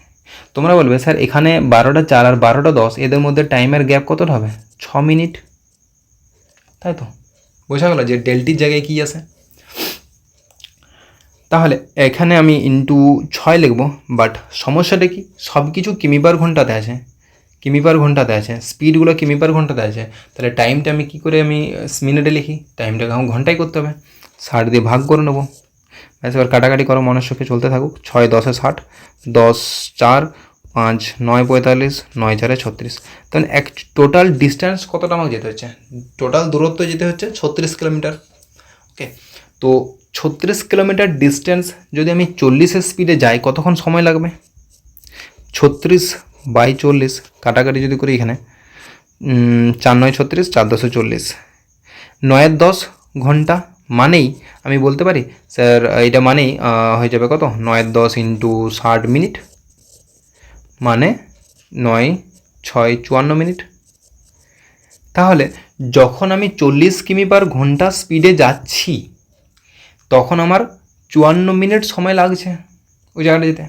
তোমরা বলবে স্যার এখানে 12:04 আর 12:10 এদের মধ্যে টাইমের গ্যাপ কতটা হবে? 6 মিনিট, তাই তো? বোঝা গেল যে ডেলটির জায়গায় কী আছে। তাহলে এখানে আমি ইন্টু 6 লিখব, বাট সমস্যাটা কি সব কিছু কিমি/ঘন্টাতে আছে, কিমি/ঘন্টাতে আছে, স্পিডগুলো কিমি/ঘন্টাতে আছে। তাহলে টাইমটা আমি কী করে আমি মিনিটে লিখি? টাইমটাকে আমার ঘন্টায় করতে হবে, 60 দিয়ে ভাগ করে নেবো। ব্যাস, এবার কাটাকাটি করো, মনের সুখে চলতে থাকুক। 6 10 60, 10 4 5 9 45, 9 4 36। তাহলে টোটাল ডিস্ট্যান্স কতটা আমাকে যেতে হচ্ছে? টোটাল দূরত্ব যেতে হচ্ছে 36 কিলোমিটার। ওকে, তো 36 কিলোমিটার ডিস্টেন্স যদি আমি 40-এর স্পিডে যাই কতক্ষণ সময় লাগবে? 36/40 কাটাকাটি যদি করি এখানে 4 9 36, 4 10 40, 9 10 ঘন্টা। মানেই আমি বলতে পারি স্যার এটা মানেই হয়ে যাবে কত? 9 10 ইন্টু 60 মিনিট, মানে 9 6 54 মিনিট। তাহলে যখন আমি 40 কিমি/ঘন্টা স্পিডে যাচ্ছি তখন আমার 54 মিনিট সময় লাগছে ওই জায়গাটা যেতে।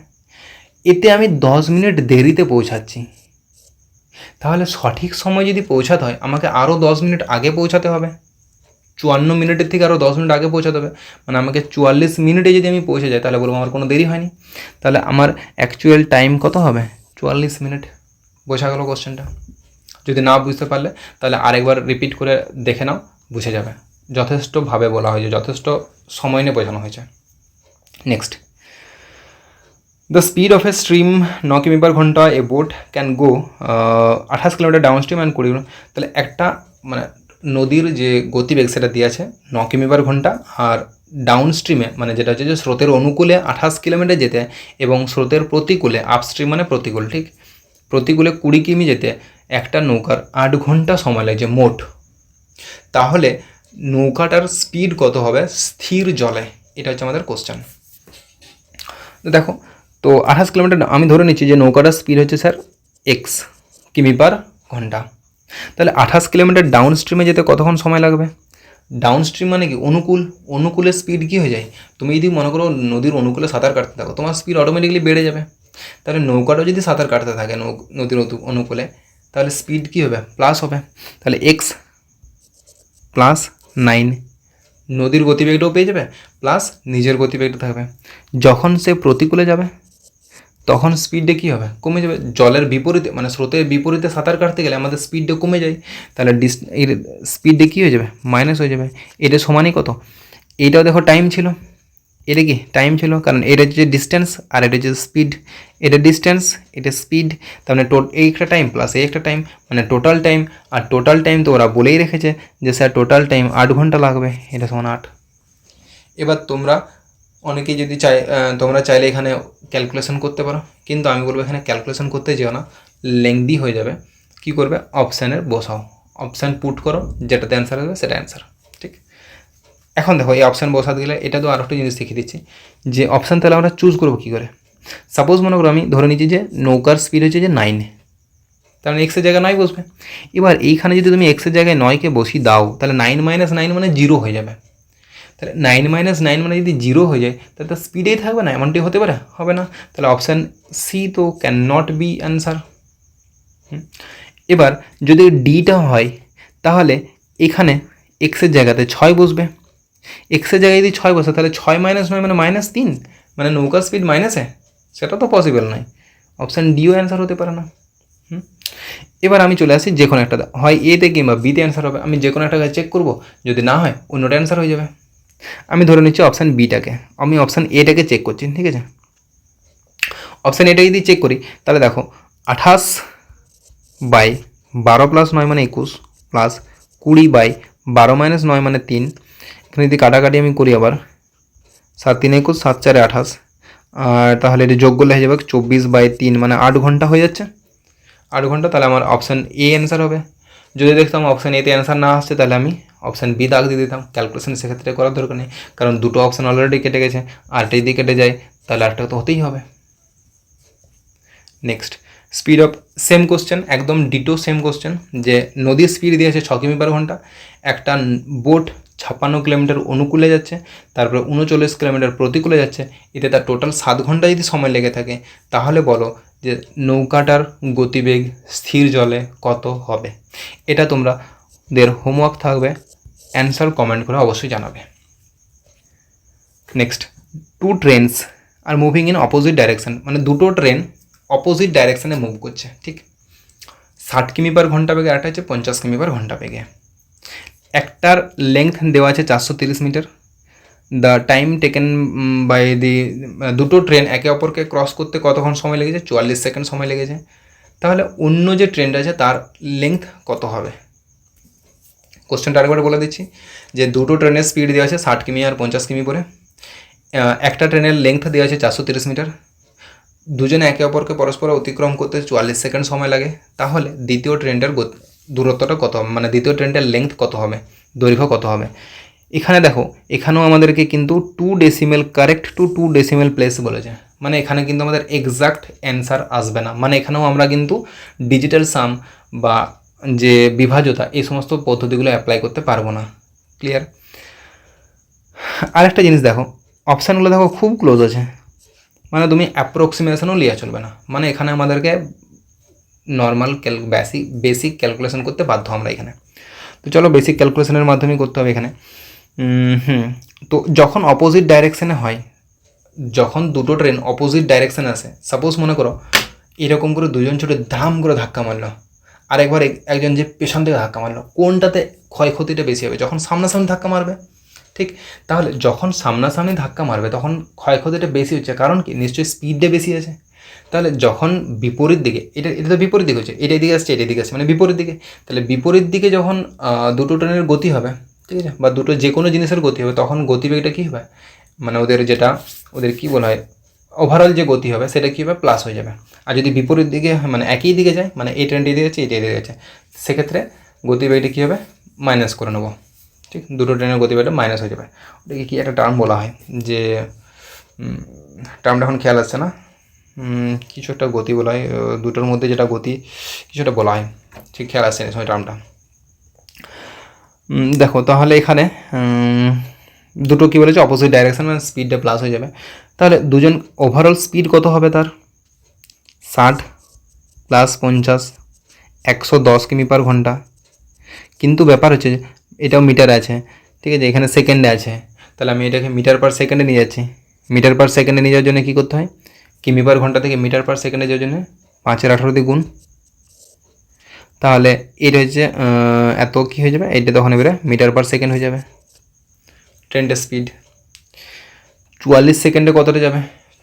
এতে আমি 10 মিনিট দেরিতে পৌঁছাচ্ছি। তাহলে সঠিক সময় যদি পৌঁছাতে হয় আমাকে আরও 10 মিনিট আগে পৌঁছাতে হবে। 54 মিনিটের থেকে আরও 10 মিনিট আগে পৌঁছাতে হবে, মানে আমাকে 44 মিনিটে যদি আমি পৌঁছে যাই তাহলে বলবো আমার কোনো দেরি হয়নি। তাহলে আমার অ্যাকচুয়াল টাইম কত হবে? 44 মিনিট। বোঝা গেল কোশ্চেনটা? যদি না বুঝতে পারলে তাহলে আরেকবার রিপিট করে দেখে নাও, বুঝে যাবে। যথেষ্টভাবে বলা হয়েছে, যথেষ্ট সময় নিয়ে বোঝানো হয়েছে। Next, the speed of a stream 9 কিমি/ঘন্টা, a boat can go 28 kilometre down stream and 20। তাহলে একটা মানে নদীর যে গতিবেগ সেটা দিয়ে আছে 9 কিমি/ঘন্টা, আর ডাউন স্ট্রিমে মানে যেটা হচ্ছে যে স্রোতের অনুকূলে 28 কিলোমিটার যেতে এবং স্রোতের প্রতিকূলে আপস্ট্রিম মানে প্রতিকূল, ঠিক প্রতিকূলে 20 কিমি যেতে একটা নৌকার 8 ঘন্টা সময় লাগছে মোট। তাহলে নৌকাটার স্পিড কত হবে স্থির জলে? এটা হচ্ছে আমাদের কোশ্চেন। তো দেখো, তো 28 কিলোমিটার আমি ধরে নিচ্ছি যে নৌকাটার স্পিড হচ্ছে স্যার এক্স কিমি/ঘন্টা। তাহলে 28 কিলোমিটার ডাউন স্ট্রিমে যেতে কতক্ষণ সময় লাগবে? ডাউন স্ট্রিম মানে কি অনুকূল, অনুকূলের স্পিড কী হয়ে যায়? তুমি যদি মনে করো নদীর অনুকূলে সাঁতার কাটতে থাকো তোমার স্পিড অটোমেটিক্যালি বেড়ে যাবে। তাহলে নৌকাটাও যদি সাঁতার কাটতে থাকে নদীর অনুকূলে, তাহলে স্পিড কী হবে? প্লাস হবে। তাহলে এক্স প্লাস 9, নদীর গতিবেগটাও পেয়ে যাবে প্লাস নিজের গতিবেগটা থাকবে। যখন সে প্রতিকূলে যাবে তখন স্পিডটা কী হবে? কমে যাবে। জলের বিপরীতে মানে স্রোতের বিপরীতে সাঁতার কাটতে গেলে আমাদের স্পিডটা কমে যায়, তাহলে এর স্পিডটা কী হয়ে যাবে? মাইনাস হয়ে যাবে। এটা সমানই কত? এইটাও দেখো টাইম ছিল, এটা কি টাইম ছিল, কারণ এটা হচ্ছে ডিস্টেন্স আর এটা হচ্ছে স্পিড। এটা ডিস্টেন্স, এটা স্পিড, তার মানে এই একটা টাইম প্লাস এই একটা টাইম, মানে টোটাল টাইম। আর টোটাল টাইম তো ওরা বলেই রেখেছে যে স্যার টোটাল টাইম 8 ঘন্টা লাগবে, এটা সমান 8। এবার তোমরা অনেকেই যদি তোমরা চাইলে এখানে ক্যালকুলেশন করতে পারো, কিন্তু আমি বলবো এখানে ক্যালকুলেশন করতে যেও না, লেংদি হয়ে যাবে। কি করবে? অপশানের বসাও, অপশান পুট করো, যেটাতে অ্যান্সার হবে সেটা অ্যান্সার। ঠিক, এখন দেখো এই অপশান বসাতে গেলে এটা তো আর একটা জিনিস শিখিয়ে দিচ্ছি, যে অপশান তাহলে আমরা চুজ করবো কী করে। সাপোজ মনে করো আমি ধরে নিচ্ছি যে নৌকার স্পিড হচ্ছে যে 9, তার মানে এক্সের জায়গায় 9 বসবে। এবার এইখানে যদি তুমি এক্সের জায়গায় 9কে বসিয়ে দাও, তাহলে 9 - 9 মানে 0 হয়ে যাবে। তাহলে 9 - 9 মানে যদি 0 হয়ে যায়, তাহলে তো স্পিডেই থাকবে না, এমনটি হতে পারে? হবে না। তাহলে অপশান সি তো ক্যান নট বি অ্যান্সার। এবার যদি ডিটা হয়, তাহলে এখানে এক্সের জায়গাতে 6 বসবে। এক্সের জায়গায় যদি 6 বসে, তাহলে 6 - 9 মানে -3, মানে নৌকার স্পিড মাইনাসে, সেটা তো পসিবল নয়। অপশান ডিও অ্যান্সার হতে পারে না। এবার আমি চলে আসি যে কোনো একটা, হয় এতে কিংবা বিতে অ্যান্সার হবে। আমি যে কোনো একটা চেক করবো, যদি না হয় অন্যটা অ্যান্সার হয়ে যাবে। আমি ধরে নিচ্ছি অপশান বিটাকে, আমি অপশান এটাকে চেক করছি, ঠিক আছে। অপশান এটা যদি চেক করি, তাহলে দেখো 28 বাই 12 + 9 মানে 21, প্লাস 20 বাই 12 - 9 মানে 3। এখানে যদি কাটাকাটি আমি করি আবার, 7 3 21, 7 4 28, আর তাহলে এটি যোগ করলে হয়ে যাবে 24 বাই 3 মানে 8 ঘন্টা হয়ে যাচ্ছে। 8 ঘন্টা, তাহলে আমার অপশান এ অ্যান্সার হবে। যদি দেখতাম অপশান এতে অ্যান্সার না আসছে, তাহলে আমি অপশান বি দাগ দিয়ে দিতাম। ক্যালকুলেশন সেক্ষেত্রে করার দরকার নেই, কারণ দুটো অপশান অলরেডি কেটে গেছে, আরটা যদি কেটে যায় তাহলে আরটা তো হতেই হবে। Next, speed of same question, একদম ডিটো সেম কোশ্চেন, যে নদীর স্পিড দিয়েছে 6 কিমি/ঘন্টা, একটা বোট 56 কিলোমিটার অনুকূলে যাচ্ছে, তারপরে 39 কিলোমিটার প্রতিকূলে যাচ্ছে, এতে তার টোটাল 7 ঘন্টা যদি সময় লেগে থাকে, তাহলে বলো যে নৌকাটার গতিবেগ স্থির জলে কত হবে। এটা তোমাদের হোমওয়ার্ক থাকবে, অ্যান্সার কমেন্ট করে অবশ্যই জানাবে। Next, 2 trains are moving in opposite direction, মানে দুটো ট্রেন অপোজিট ডাইরেকশানে মুভ করছে, ঠিক। 60 কিমি/ঘন্টা বেগে, একটা হচ্ছে 50 কিমি/ঘন্টা বেগে। একটার লেংথ দেওয়া আছে 430 metre. The time taken by দুটো ট্রেন একে অপরকে ক্রস করতে কতক্ষণ সময় লেগেছে? 44 সেকেন্ড সময় লেগেছে। তাহলে অন্য যে ট্রেনটা আছে তার লেংথ কত হবে? কোশ্চেনটা আরেকবার বলে দিচ্ছি, যে দুটো ট্রেনের স্পিড দেওয়া আছে 60 কিমি আর 50 কিমি করে। একটা ট্রেনের লেংথ দেওয়া আছে 430 মিটার। দুজনে একে অপরকে পরস্পর অতিক্রম করতে 44 সেকেন্ড সময় লাগে। তাহলে দ্বিতীয় ট্রেনটার দূরত্বটা কত হবে, মানে দ্বিতীয় ট্রেনটার লেংথ কত হবে, দৈর্ঘ্য কত হবে। এখানে দেখো, এখানেও আমাদেরকে কিন্তু 2 decimal, correct to 2 decimal place বলেছে, মানে এখানে কিন্তু আমাদের এক্সাক্ট অ্যান্সার আসবে না, মানে এখানেও আমরা কিন্তু ডিজিটাল সাম বা যে বিভাজ্যতা এই সমস্ত পদ্ধতিগুলো অ্যাপ্লাই করতে পারবো না। ক্লিয়ার? আরেকটা জিনিস দেখো, অপশানগুলো দেখো খুব ক্লোজ আছে, মানে তুমি অ্যাপ্রক্সিমেশনও লিয়া চলবে না, মানে এখানে আমাদেরকে নর্মাল বেসিক ক্যালকুলেশন করতে বাধ্য আমরা এখানে। তো চলো বেসিক ক্যালকুলেশনের মাধ্যমে করতে হবে এখানে। তো যখন অপোজিট ডাইরেকশানে হয়, যখন দুটো ট্রেন অপোজিট ডাইরেকশানে আসে, সাপোজ মনে করো এরকম করে দুজন ছোটো ধাম করে ধাক্কা মারলো, আরেকবার একজন যে পেছন থেকে ধাক্কা মারলো, কোনটাতে ক্ষয়ক্ষতিটা বেশি হবে? যখন সামনাসামনি ধাক্কা মারবে, ঠিক। তাহলে যখন সামনাসামনি ধাক্কা মারবে তখন ক্ষয়ক্ষতিটা বেশি হচ্ছে, কারণ কি? নিশ্চয়ই স্পিডটা বেশি আছে। তাহলে যখন বিপরীত দিকে, এটা তো বিপরীত দিকে হচ্ছে, এটা দিকে আসছে, এটা দিকে আসছে, মানে বিপরীত দিকে। তাহলে বিপরীত দিকে যখন দুটো ট্রেনের গতি হবে, ঠিক আছে, বা দুটো যে কোনো জিনিসের গতি হবে, তখন গতিবেগটা কী হবে, মানে ওদের কী বলা হয়, ওভারঅল যে গতি হবে সেটা কী হবে? প্লাস হয়ে যাবে। আর যদি বিপরীত দিকে মানে একই দিকে যায়, মানে এই ট্রেনটি দিকে যাচ্ছে, এইটা দিকে যাচ্ছে, সেক্ষেত্রে গতিবেগটা কী হবে? মাইনাস করে নেবো, ঠিক। দুটো ট্রেনের গতিবেগটা মাইনাস হয়ে যাবে। ওটাকে কী একটা টার্ম বলা হয়, যে টার্মটা এখন খেয়াল আসছে না, কিছু একটা গতি বলা হয়, দুটোর মধ্যে যেটা গতি কিছু একটা বলা হয়, ঠিক খেয়াল আসছে না সময় টার্মটা। দেখো তাহলে এখানে দুটো কী বলেছে? অপোজিট ডাইরেকশন, মানে স্পিডটা প্লাস হয়ে যাবে। তাহলে দুজন ওভারঅল স্পিড কত হবে তার? 60 প্লাস 50 110 কিমি পার ঘন্টা। কিন্তু ব্যাপার হচ্ছে এটাও মিটার আছে, ঠিক আছে, এখানে সেকেন্ডে আছে, তাহলে আমি এটাকে মিটার পার সেকেন্ডে নিয়ে যাচ্ছি। মিটার পার সেকেন্ডে নিয়ে যাওয়ার জন্য কী করতে হয়, কিমি পার ঘন্টা থেকে মিটার পার সেকেন্ডে যাওয়ার জন্য 5-এর 18 দিয়ে গুণ, তাহলে এটা হচ্ছে এত কী হয়ে যাবে, এইটা তখন এবারে মিটার পার সেকেন্ড হয়ে যাবে। ট্রেনটার স্পিড 44 সেকেন্ডে কতটা যাবে,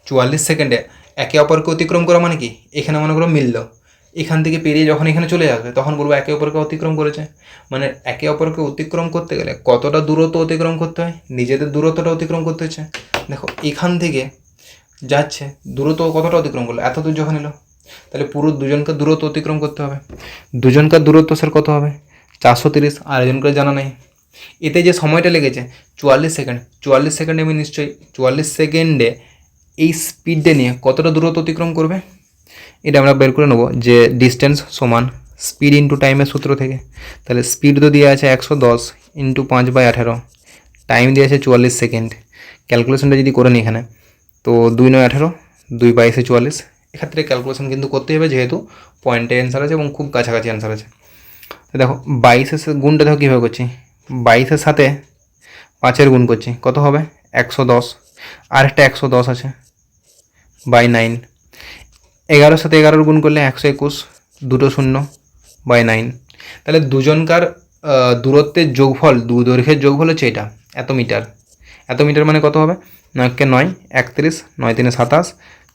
44 সেকেন্ডে একে অপরকে অতিক্রম করা মানে কি, এখানে মনে করো মিলল, এখান থেকে পেরিয়ে যখন এখানে চলে যাবে তখন বলবো একে অপরকে অতিক্রম করেছে। মানে একে অপরকে অতিক্রম করতে গেলে কতটা দূরত্ব অতিক্রম করতে হয়, নিজেদের দূরত্বটা অতিক্রম করতে হচ্ছে। দেখো এখান থেকে যাচ্ছে দূরত্ব কতটা অতিক্রম করলো, এত দূর যখন এলো, তাহলে পুরো দুজনকার দূরত্ব অতিক্রম করতে হবে। দুজনকার দূরত্ব স্যার কত হবে, 430, আর একজনকার জানা নেই। এতে যে সময়টা লেগেছে 44 সেকেন্ড, 44 সেকেন্ডে আমি নিশ্চয়ই 44 সেকেন্ডে এই স্পিডে নিয়ে কতটা দূরত্ব অতিক্রম করবে, এটা আমরা বের করে নেবো যে ডিস্টেন্স সমান স্পিড ইন্টু টাইমের সূত্র থেকে। তাহলে স্পিড তো দিয়ে আছে 110 ইন্টু 5/18, টাইম দিয়ে আছে 44 সেকেন্ড। ক্যালকুলেশনটা যদি করে নিই এখানে, তো 2×9=18, 2/22=44। এক্ষেত্রে ক্যালকুলেশন কিন্তু করতেই হবে যেহেতু পয়েন্টে অ্যান্সার আছে এবং খুব কাছাকাছি অ্যান্সার আছে। তো দেখো 22-এর গুণটা দেখো কীভাবে করছি, 22-এর সাথে 5-এর গুণ করছি, কত হবে 110, আর একটা 110 আছে বাই 9, 11-এর সাথে 11-এর গুণ করলে 121, 2 0/9। তাহলে দুজনকার দূরত্বের যোগফল, দৈর্ঘ্যের যোগফল হচ্ছে এটা, এত মিটার। এত মিটার মানে কত হবে, 9-কে 9, 31, 9-3 27,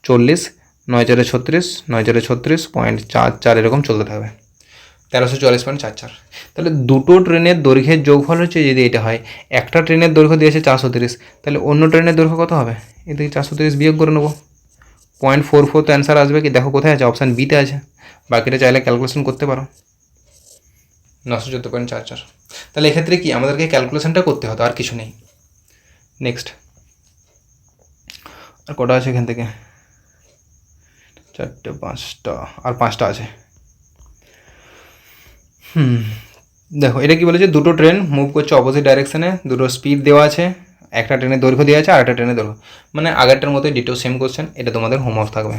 40, 9-4 36, 9-4 36.44, এরকম চলতে থাকবে, 1344.44। তাহলে দুটো ট্রেনের দৈর্ঘ্যের যোগফল হচ্ছে যদি এটা হয়, একটা ট্রেনের দৈর্ঘ্য দিয়েছে 430, তাহলে অন্য ট্রেনের দৈর্ঘ্য কত হবে, এ থেকে 430 বিয়োগ করে নেবো, 0.44 তো অ্যান্সার আসবে। কি দেখো কোথায় আছে, অপশান বিতে আছে, বাকিটা চাইলে ক্যালকুলেশন করতে পারো, 914.44। তাহলে এক্ষেত্রে কি আমাদেরকে ক্যালকুলেশনটা করতে হতো, আর কিছু নেই। নেক্সট আর কটা আছে এখান থেকে, 4টে 5টা আর 5টা আছে। দেখো এটা কি বলেছে, দুটো ট্রেন মুভ করছে অপোজিট ডাইরেকশানে, দুটো স্পিড দেওয়া আছে, একটা ট্রেনের দৈর্ঘ্য দেওয়া আছে আর একটা ট্রেনের দৈর্ঘ্য, মানে আগেরটার মতোই ডিটো সেম কোশ্চেন। এটা তোমাদের হোমওয়ার্ক থাকবে।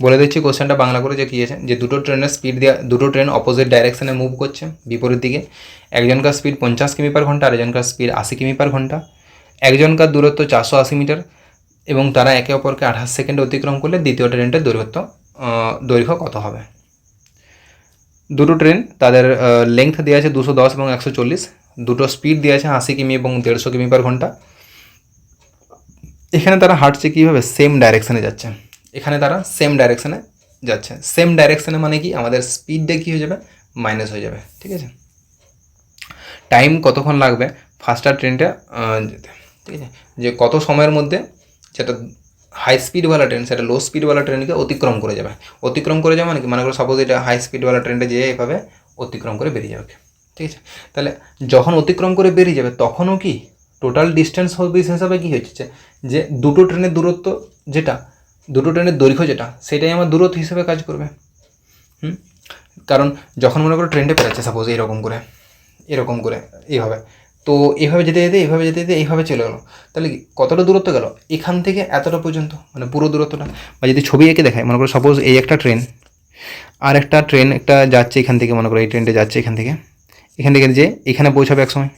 বলে দিচ্ছি কোশ্চেনটা বাংলা করে যে কী আছে, যে দুটো ট্রেনের স্পিড দেওয়া, দুটো ট্রেন অপোজিট ডাইরেকশানে মুভ করছে বিপরীত দিকে, একজনকার স্পিড 50 কিমি পার ঘন্টা আর একজনকার স্পিড 80 কিমি পার ঘন্টা, একজনকার দূরত্ব 480 মিটার এবং তারা একে অপরকে 28 সেকেন্ডে অতিক্রম করলে দ্বিতীয় ট্রেনটার দৈর্ঘ্য কত হবে। দুটো ট্রেন তাদের লেংথ দেওয়া আছে 210 এবং 140, দুটো স্পিড দেওয়া আছে 80 কিমি এবং 150 কিমি পার ঘন্টা। এখানে তারা হাঁটছে কীভাবে, সেম ডাইরেকশানে যাচ্ছে, এখানে তারা সেম ডাইরেকশানে যাচ্ছে। সেম ডাইরেকশানে মানে কি আমাদের স্পিডটা কী হয়ে যাবে, মাইনাস হয়ে যাবে, ঠিক আছে। টাইম কতক্ষণ লাগবে ফার্স্টার ট্রেনটা যেতে, ঠিক আছে, যে কত সময়ের মধ্যে যেটা হাই স্পিডওয়ালা ট্রেন সেটা লো স্পিডওয়ালা ট্রেনকে অতিক্রম করে যাবে। অতিক্রম করে যাবে মানে কি, মনে করো সাপোজ এটা হাই স্পিডওয়ালা ট্রেনটা যেয়ে এভাবে অতিক্রম করে বেরিয়ে যাবে, ঠিক আছে। তাহলে যখন অতিক্রম করে বেরিয়ে যাবে তখনও কি টোটাল ডিস্টেন্স হবে হিসাবে কী হচ্ছে, যে দুটো ট্রেনের দূরত্ব যেটা, দুটো ট্রেনের দৈর্ঘ্য যেটা, সেটাই আমার দূরত্ব হিসেবে কাজ করবে। কারণ যখন মনে করো ট্রেনটা পেরাচ্ছে সাপোজ এরকম করে এইভাবে, তো এইভাবে যেতে যেতে এইভাবে চলে গেলো, তাহলে কি কতটা দূরত্ব গেল, এখান থেকে এতটা পর্যন্ত, মানে পুরো দূরত্বটা। বা যদি ছবি এঁকে দেখায়, মনে করো সাপোজ এই একটা ট্রেন আর একটা ট্রেন একটা যাচ্ছে এখান থেকে, মনে করো এই ট্রেনটা যাচ্ছে এখান থেকে যে এখানে পৌঁছাবে এক সময়,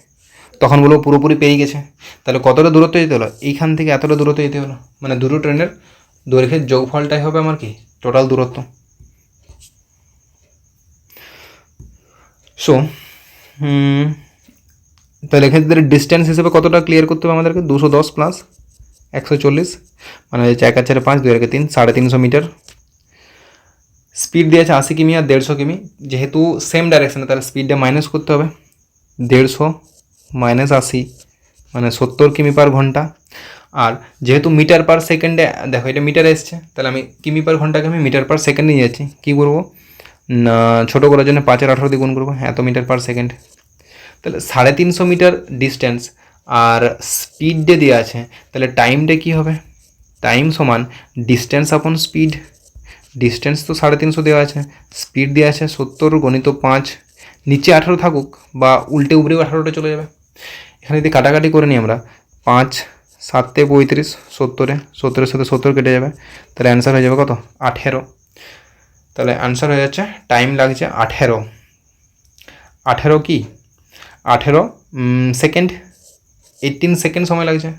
তখন বলবো পুরোপুরি পেরিয়ে গেছে। তাহলে কতটা দূরত্ব যেতে হলো, এইখান থেকে এতটা দূরত্ব যেতে হলো, মানে দুটো ট্রেনের দৈর্ঘ্যের যোগফলটাই হবে আমার কি টোটাল দূরত্ব। সো তাহলে এক্ষেত্রে ডিস্টেন্স হিসেবে কতটা ক্লিয়ার করতে হবে আমাদেরকে, 210 প্লাস 140, মানে হচ্ছে 1 আর 4 5, 2 আর 3 350 মিটার। স্পিড দিয়েছে 80 কিমি আর 150 কিমি, যেহেতু সেম ডাইরেকশানে তাহলে স্পিডটা মাইনাস করতে হবে, 150 মাইনাস 80 মানে 70 কিমি পার ঘন্টা। আর যেহেতু মিটার পার সেকেন্ডে, দেখো এটা মিটারে এসছে, তাহলে আমি কিমি পার ঘন্টাকে আমি মিটার পার সেকেন্ডে নিয়ে যাচ্ছি, কী করবো না, ছোটো করার জন্য 5 আর 18 দিয়ে গুণ করবো, এত মিটার পার সেকেন্ড। তাহলে 350 মিটার ডিস্টেন্স আর স্পিডে দেওয়া আছে, তাহলে টাইমটা কী হবে, টাইম সমান ডিস্টেন্স আপন স্পিড। ডিস্টেন্স তো 350 দেওয়া আছে, স্পিড দেওয়া আছে 70 গণিত 5, নিচে 18 থাকুক বা উল্টে উপরেও 18টা চলে যাবে। এখানে যদি কাটাকাটি করে নিই আমরা, 5 7 × 35 70, 70-এর সাথে 70 কেটে যাবে, তাহলে অ্যান্সার হয়ে যাবে কত? 18। তাহলে অ্যান্সার হয়ে যাচ্ছে, টাইম লাগছে 18। 18 কি? 18 সেকেন্ড, 18 সেকেন্ড সময় লাগছে।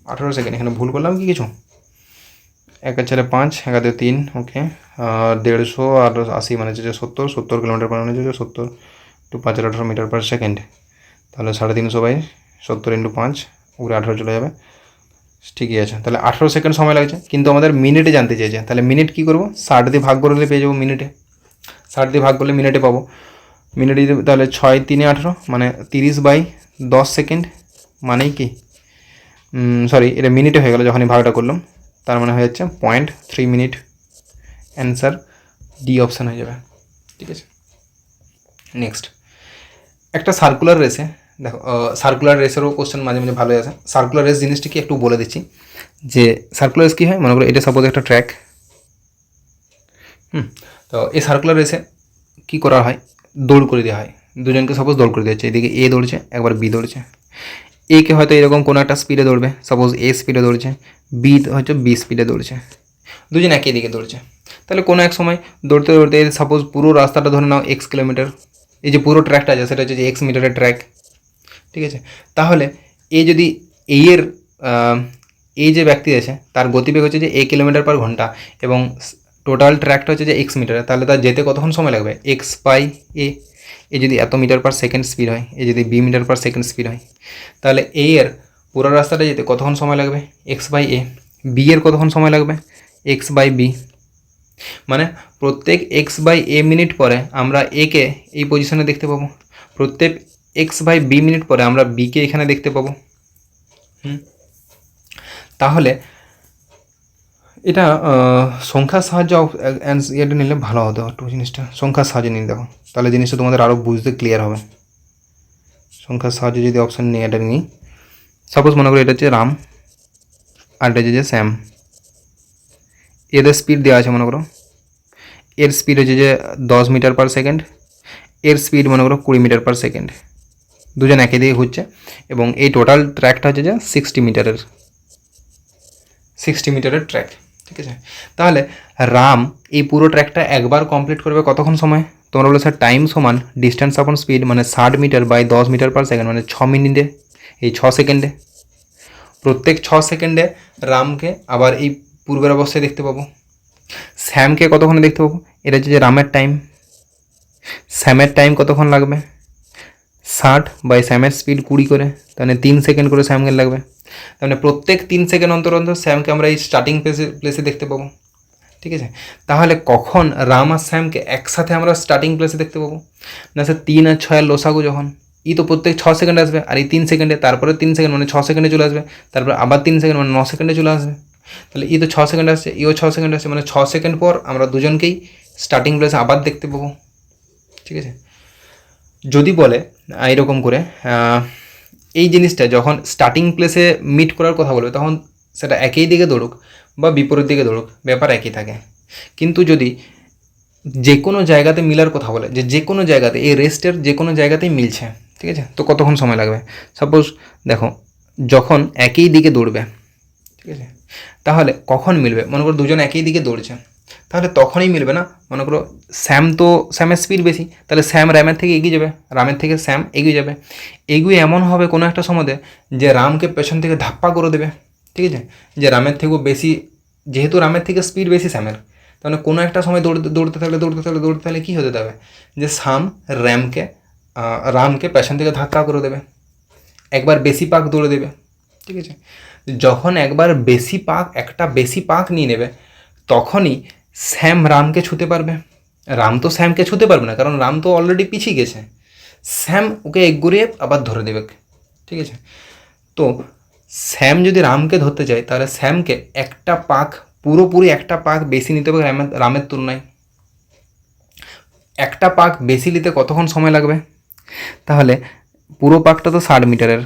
18 সেকেন্ড। এখানে ভুল করলাম কি কিছু? 1/4 5, 1/3 ওকে। 150 আর 80 মানে হচ্ছে 70, 70 কিলোমিটার পার মানে হচ্ছে 70 × 5 = 18 মিটার পার সেকেন্ড। তাহলে 350/70 × 5 উপরে 18 চলে যাবে। ঠিকই আছে। তাহলে 18 সেকেন্ড সময় লাগছে, কিন্তু আমাদের মিনিটে জানতে চেয়েছে। তাহলে মিনিট কী করবো? 60 দিয়ে ভাগ করলে পেয়ে যাবো মিনিটে। 60 দিয়ে ভাগ করলে মিনিটে পাবো। মিনিটে যদি তাহলে 6 × 3 = 18 মানে 30/10 সেকেন্ড, মানেই কি সরি এটা মিনিটে হয়ে গেল যখনই ভাগটা করলাম, তার মানে হয়ে যাচ্ছে 0.3 মিনিট। অ্যান্সার ডি অপশান হয়ে যাবে। ঠিক আছে। নেক্সট, একটা সার্কুলার রেসে দেখো, সার্কুলার রেসেরও কোশ্চেন মাঝে মাঝে ভালোই আসে। সার্কুলার রেস জিনিসটা কি একটু বলে দিচ্ছি, যে সার্কুলার রেস কী হয়, মনে করো এটা সাপোজ একটা ট্র্যাক। তো এই সার্কুলার রেসে কী করা হয়? দৌড় করে দেওয়া হয় দুজনকে। সাপোজ দৌড় করে দেওয়া হচ্ছে, এদিকে এ দৌড়ছে, একবার বি দৌড়ছে। এ কে হয়তো এরকম কোনো একটা স্পিডে দৌড়বে, সাপোজ এ স্পিডে দৌড়ছে, বি হয়তো বি স্পিডে দৌড়ছে, দুজন একই দিকে দৌড়ছে। তাহলে কোনো এক সময় দৌড়তে দৌড়তে সাপোজ পুরো রাস্তাটা ধরে নাও x কিলোমিটার, এই যে পুরো ট্র্যাকটা আছে সেটা হচ্ছে যে x মিটারের ট্র্যাক। ঠিক আছে। তাহলে এই যদি এর এই যে ব্যক্তি আছে তার গতিবেগ হচ্ছে যে a কিলোমিটার পার ঘন্টা এবং টোটাল ট্র্যাকটা হচ্ছে যে x মিটারে, তাহলে তার যেতে কতক্ষণ সময় লাগবে? x/a। এ যদি এত মিটার পার সেকেন্ড স্পিড হয়, এ যদি b metre per second speed হয়, তাহলে a এর পুরো রাস্তাটা যেতে কতক্ষণ সময় লাগবে? x/a। b এর কতক্ষণ সময় লাগবে? x/b। মানে প্রত্যেক x/a মিনিট পরে আমরা a কে এই পজিশনে দেখতে পাবো, প্রত্যেক x/b মিনিট পরে আমরা b কে এখানে দেখতে পাবো। তাহলে এটা সংখ্যার সাহায্য এটা নিলে ভালো হতো একটু, জিনিসটা সংখ্যার সাহায্যে নিয়ে দেখো, তাহলে জিনিসটা তোমাদের আরও বুঝতে ক্লিয়ার হবে। সংখ্যার সাহায্যে যদি অপশান নিই, এটা নিই, সাপোজ মনে করি এটা হচ্ছে রাম আর এটা হচ্ছে যে শ্যাম। এদের স্পিড দেওয়া আছে, মনে করো এর স্পিড হচ্ছে যে 10 মিটার পার সেকেন্ড, এর স্পিড মনে করো 20 মিটার পার সেকেন্ড। দুজন একই দিকে ঘুরছে এবং এই টোটাল ট্র্যাকটা হচ্ছে যে 60 মিটারের ট্র্যাক। ঠিক আছে। তাহলে রাম এই পুরো ট্র্যাকটা একবার কমপ্লিট করবে কতক্ষণ সময়? তোমরা বলো স্যার টাইম সমান ডিস্টেন্স আপন স্পিড, মানে 60 metre by 10 metre per second মানে 6 মিনিটে, এই 6 সেকেন্ডে। প্রত্যেক 6 সেকেন্ডে রামকে আবার এই পূর্বের অবস্থায় দেখতে পাবো। শ্যামকে কতক্ষণে দেখতে পাবো? এটা হচ্ছে যে রামের টাইম। শ্যামের টাইম কতক্ষণ লাগবে? 60 বাই শ্যামের স্পিড 20 করে, তাহলে 3 সেকেন্ড করে শ্যামকে লাগবে। তাহলে প্রত্যেক 3 সেকেন্ড অন্তর অন্তর শ্যামকে আমরা এই স্টার্টিং প্লেসে দেখতে পাবো। ঠিক আছে। তাহলে কখন রাম আর শ্যামকে একসাথে আমরা স্টার্টিং প্লেসে দেখতে পাবো? না স্যার 3 আর 6 লসাগু যখন, ই তো প্রত্যেক 6 সেকেন্ডে আসবে, আর এই 3 সেকেন্ডে, তারপরে 3 সেকেন্ড মানে 6 সেকেন্ডে চলে আসবে, তারপর আবার 3 সেকেন্ড মানে 9 সেকেন্ডে চলে আসবে। তাহলে ই তো 6 সেকেন্ড আসছে, ইও 6 সেকেন্ড আসছে, মানে 6 সেকেন্ড পর আমরা দুজনকেই স্টার্টিং প্লেসে আবার দেখতে পাবো। ঠিক আছে। যদি বলে এইরকম করে এই জিনিসটা যখন স্টার্টিং প্লেসে মিট করার কথা বলবে, তখন সেটা একই দিকে দৌড়ুক বা বিপরীত দিকে দৌড়ুক, ব্যাপার একই থাকে। কিন্তু যদি যে কোনো জায়গাতে মিলার কথা বলে, যে কোনো জায়গাতে এই রেস্টের যে কোনো জায়গাতেই মিলছে, ঠিক আছে, তো কতক্ষণ সময় লাগবে? সাপোজ দেখো যখন একই দিকে দৌড়বে, ঠিক আছে, তাহলে কখন মিলবে? মনে করো দুজন একই দিকে দৌড়ছে, তাহলে তখনই মিলবে না। মনে করো শ্যামের স্পিড বেশি, তাহলে শ্যাম রামের থেকে এগিয়ে যাবে, রামের থেকে শ্যাম এগিয়ে যাবে। এগিয়ে এমন হবে কোনো একটা সময়তে যে রামকে পেছন থেকে ধাপ্পা করে দেবে। ঠিক আছে। যে রামের থেকেও বেশি, যেহেতু রামের থেকে স্পিড বেশি শ্যামের, তাহলে কোনো একটা সময় দৌড়তে থাকলে কী হতে দেবে? যে শ্যাম রামকে পেছন থেকে ধাক্কা করে দেবে, একবার বেশি পাক দৌড়ে দেবে। ঠিক আছে। যখন একবার একটা বেশি পাক নিয়ে নেবে, তখনই শ্যাম রামকে ছুতে পারবে। রাম তো শ্যামকে ছুতে পারবে না, কারণ রাম তো অলরেডি পিছিয়ে গেছে। শ্যাম ওকে এগিয়ে আবার ধরে দেবে। ঠিক আছে। তো শ্যাম যদি রামকে ধরতে চায়, তাহলে শ্যামকে পুরোপুরি একটা পাক বেশি নিতে হবে রামের তুলনায়। একটা পাক বেশি নিতে কতক্ষণ সময় লাগবে? তাহলে পুরো পাকটা তো 60 মিটারের,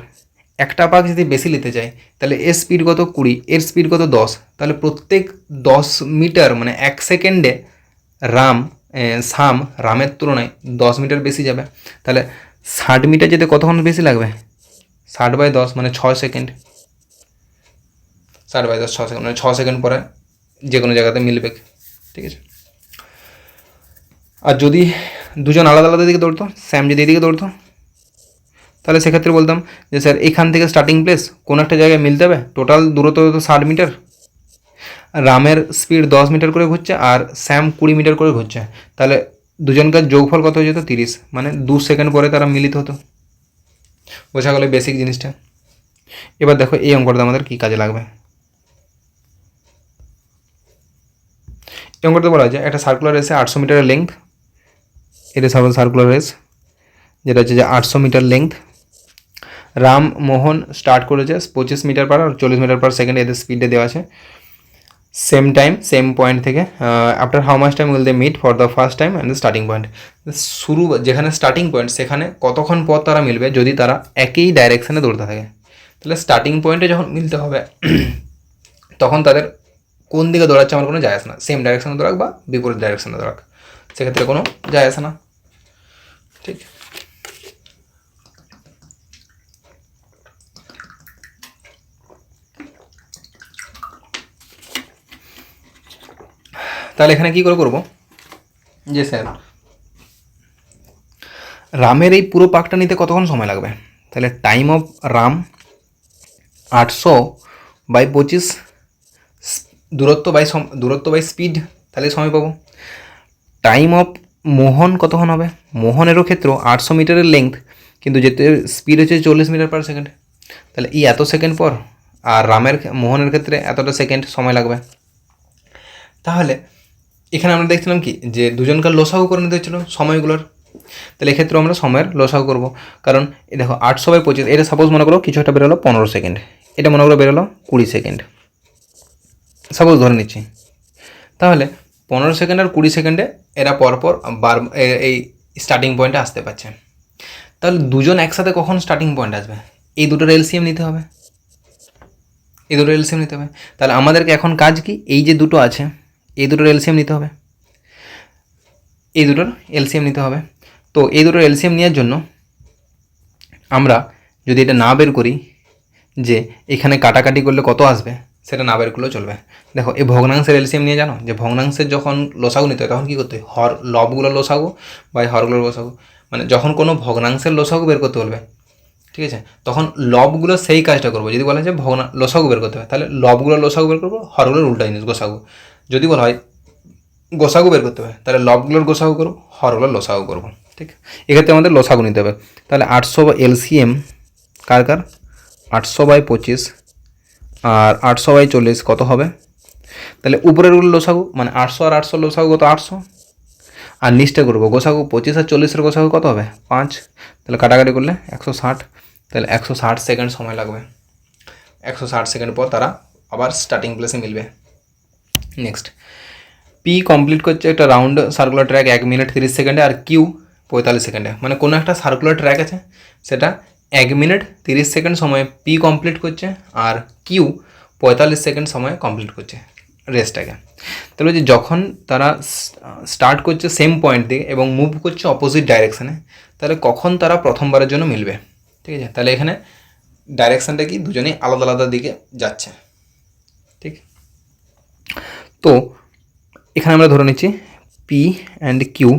একটা পাক যদি বেশি নিতে চাই, তাহলে এর স্পিড কত? 20, এর স্পিড কত? 10। তাহলে প্রত্যেক 10 মিটার মানে 1 সেকেন্ডে শ্যাম রামের তুলনায় 10 মিটার বেশি যাবে। তাহলে 60 মিটার যেতে কতক্ষণ বেশি লাগবে? 60/10 মানে 6 সেকেন্ড। 60/10 6 সেকেন্ড, মানে 6 সেকেন্ড পরে যে কোনো জায়গাতে মিলবে, ঠিক আছে। আর যদি দুজন আলাদা আলাদা দিকে দৌড়তো, স্যাম যদি এদিকে দৌড়তো, তাহলে সেক্ষেত্রে বলতাম যে স্যার এখান থেকে স্টার্টিং প্লেস কোনো একটা জায়গায় মিলতে হবে, টোটাল দূরত্ব তো 60 মিটার, রামের স্পিড 10 মিটার করে ঘুরছে আর স্যাম 20 মিটার করে ঘুরছে, তাহলে দুজনকার যোগফল কত হয়ে যেত 30, মানে 2 সেকেন্ড পরে তারা মিলিত হতো। বোঝা গেল বেসিক জিনিসটা। এবার দেখো এই অঙ্কটা আমাদের কী কাজে লাগবে। এই অঙ্কটা বলা যায় একটা সার্কুলার রেসে 800 মিটারের লেন্থ, এটা সার্কুলার রেস যেটা হচ্ছে যে 800 metre length, Ram Mohan start করেছে 25 মিটার পার আর 40 মিটার পার সেকেন্ড, এদের স্পিডে দেওয়া আছে। সেম টাইম সেম পয়েন্ট থেকে after how much time will they meet for the first time and the starting point, শুরু যেখানে স্টার্টিং পয়েন্ট সেখানে কতক্ষণ পর তারা মিলবে যদি তারা একই ডাইরেকশানে দৌড়তে থাকে। তাহলে স্টার্টিং পয়েন্টে যখন মিলতে হবে তখন তাদের কোন দিকে দৌড়াচ্ছে আমার কোনো যায় আসে না, সেম ডাইরেকশানে দৌড়াক বা বিপরীত ডাইরেকশানে দৌড়াক, সেক্ষেত্রে কোনো যায় আসে না, ঠিক। তাহলে এখানে কী করে করবো যে স্যার রামের এই পুরো পাকটা নিতে কতক্ষণ সময় লাগবে, তাহলে টাইম অফ রাম 800/25 দূরত্ব বাই স্পিড, তাহলে সময় পাবো। টাইম অফ মোহন কতক্ষণ হবে, মোহনেরও ক্ষেত্রেও 800 মিটারের লেন্থ কিন্তু যেতে স্পিড হচ্ছে 40 মিটার পার সেকেন্ড, তাহলে এই এত সেকেন্ড পর, আর মোহনের ক্ষেত্রে এতটা সেকেন্ড সময় লাগবে। তাহলে এখানে আমরা দেখছিলাম কি যে দুজনকার লসাগু করে নিতে হচ্ছিলো সময়গুলোর, তাহলে এক্ষেত্রে আমরা সময়ের লসাগু করবো, কারণ এই দেখো 800/25, এটা সাপোজ মনে করো কিছু একটা বেরোলো 15 সেকেন্ড, এটা মনে করো বেরোলো 20 সেকেন্ড, সাপোজ ধরে নিচ্ছি। তাহলে 15 সেকেন্ড আর 20 সেকেন্ডে এরা পরপর এই স্টার্টিং পয়েন্টে আসতে পারছে। তাহলে দুজন একসাথে কখন স্টার্টিং পয়েন্ট আসবে, এই দুটোর এলসিএম নিতে হবে, তাহলে আমাদেরকে এখন কাজ কি, এই যে দুটো আছে এই দুটোর এলসিএম নিতে হবে, তো এই দুটোর এলসিএম নেওয়ার জন্য আমরা যদি এটা না বের করি যে এখানে কাটাকাটি করলে কত আসবে, সেটা না বের করলেও চলবে। দেখো এই ভগ্নাংশের এলসিএম নিয়ে জানো যে ভগ্নাংশের যখন লসাগু নিতে হয় তখন কী করতে হয়, লবগুলোর লসাগু বা হরগুলোর লসাগু, মানে যখন কোনো ভগ্নাংশের লসাগু বের করতে বলবে, ঠিক আছে, তখন লবগুলো সেই কাজটা করবো। যদি বলা হয় যে লসাগু বের করতে হবে, তাহলে লবগুলোর লসাগু বের করবো, হরগুলোর উল্টা জিনিস গোসাগু। যদি বলা হয় গোসাগু বের করতে হবে, তাহলে লবগুলোর গোসাগু করবো, হরগুলোর লসাগু করবো, ঠিক। এক্ষেত্রে আমাদের লসাগু নিতে হবে। তাহলে 800 এলসিএম কার 800/25 আর 800/40 কত হবে, তাহলে উপরেরগুলো লসাগু মানে 800 আর 800 লসাগু কত 800, আর নিচটা করবো গোসাগু 25 আর 40-এর গোসাগু কত হবে 5, তাহলে কাটাকাটি করলে 160, তাহলে 160 সেকেন্ড সময় লাগবে। 160 সেকেন্ড পর তারা আবার স্টার্টিং প্লেসে মিলবে। নেক্সট পি কমপ্লিট করছে একটা রাউন্ড সার্কুলার ট্র্যাক 1 মিনিট 30 সেকেন্ডে আর কিউ 45 সেকেন্ডে, মানে কোনো একটা সার্কুলার ট্র্যাক আছে সেটা 1 মিনিট 30 সেকেন্ড সময়ে পি কমপ্লিট করছে আর কিউ 45 সেকেন্ড সময়ে কমপ্লিট করছে রেসটাকে। তাহলে যে যখন তারা স্টার্ট করছে সেম পয়েন্ট দিয়ে এবং মুভ করছে অপোজিট ডাইরেকশানে, তাহলে কখন তারা প্রথমবারের জন্য মিলবে, ঠিক আছে। তাহলে এখানে ডাইরেকশানটা কি দুজনেই আলাদা আলাদা দিকে যাচ্ছে, ঠিক। তো এখানে আমরা ধরে নিচ্ছি পি অ্যান্ড কিউ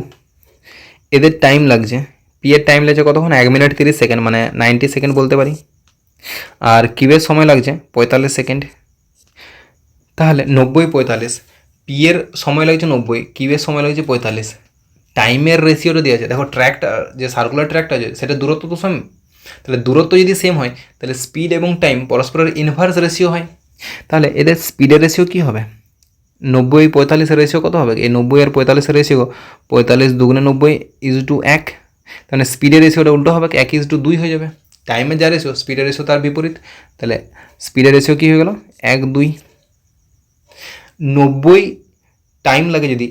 এদের টাইম লাগছে, পি এর টাইম লাগছে কতক্ষণ 1 মিনিট 30 সেকেন্ড মানে 90 সেকেন্ড বলতে পারি, আর কিউয়ের সময় লাগছে 45 সেকেন্ড। তাহলে 90-45, পি এর সময় লাগছে 90, কিউয়ের সময় লাগছে 45, টাইমের রেশিওটা দেওয়া আছে। দেখো ট্র্যাকটা যে সার্কুলার ট্র্যাকটা আছে সেটা দূরত্ব তো সেম, তাহলে দূরত্ব যদি সেম হয় তাহলে স্পিড এবং টাইম পরস্পরের ইনভার্স রেশিও হয়, তাহলে এদের স্পিডের রেশিও কী হবে 90-45-এর রেশিও কত হবে, এই 90 আর 45-এর রেশিও 45 দুগুণে 90:1, তাহলে স্পিডের রেশিওটা উল্টো হবে 1:2 হয়ে যাবে। টাইমের যা রেশিও স্পিডের রেশিও তার বিপরীত, তাহলে স্পিডের রেশিও কী হয়ে গেল 1:2। 90 টাইম লাগে যদি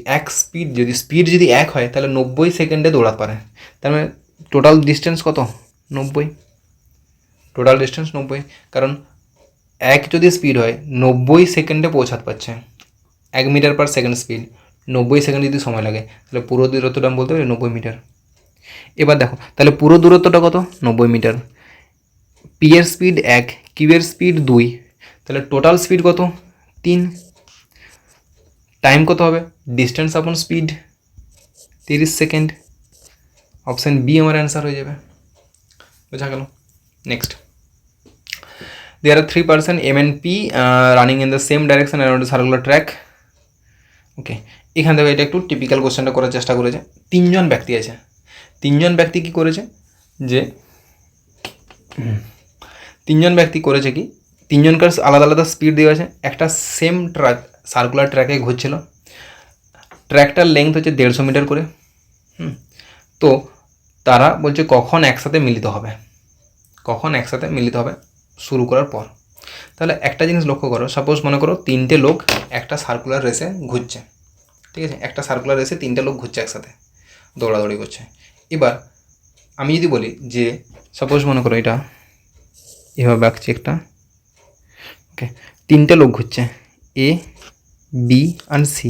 স্পিড যদি 1 হয় তাহলে 90 সেকেন্ডে দৌড়াতে পারে, তার মানে টোটাল ডিস্টেন্স কত 90, টোটাল ডিস্টেন্স 90, কারণ 1 যদি স্পিড হয় 90 সেকেন্ডে পৌঁছাতে পারছে, 1 metre per second speed, 90 second যদি সময় লাগে তাহলে পুরো দূরত্বটা আমি বলতে পারি 90 মিটার। এবার দেখো তাহলে পুরো দূরত্বটা কত 90 মিটার, পি এর স্পিড 1, কিউ এর স্পিড 2, তাহলে টোটাল স্পিড কত 3, টাইম কত হবে ডিস্টেন্স আপন স্পিড 30 সেকেন্ড, অপশান বি আমার অ্যান্সার হয়ে যাবে। বোঝা গেল। Next, there are 3 person M and P running in the same direction around a circular track. ওকে, এখান থেকে এটা একটু টিপিক্যাল কোশ্চেনটা করার চেষ্টা করেছে। 3 জন ব্যক্তি আছে, 3 জন ব্যক্তি কী করেছে যে 3 জন ব্যক্তি করেছে কি 3 জনকার আলাদা আলাদা স্পিড দেওয়া আছে, একটা সেম ট্র্যাক সার্কুলার ট্র্যাকে ঘুরছিল, ট্র্যাকটার লেন্থ হচ্ছে 150 মিটার করে। তো তারা বলছে কখন একসাথে মিলিত হবে, কখন একসাথে মিলিত হবে শুরু করার পর। তাহলে একটা জিনিস লক্ষ্য করো, সাপোজ মনে করো 3টে লোক একটা সার্কুলার রেসে ঘুরছে, ঠিক আছে, একটা সার্কুলার রেসে 3টে লোক ঘুরছে একসাথে, দৌড়াদৌড়ি করছে। এবার আমি যদি বলি যে সাপোজ মনে করো এটা এভাবে আঁকছি একটা, ওকে, 3টে লোক ঘুরছে A B and C,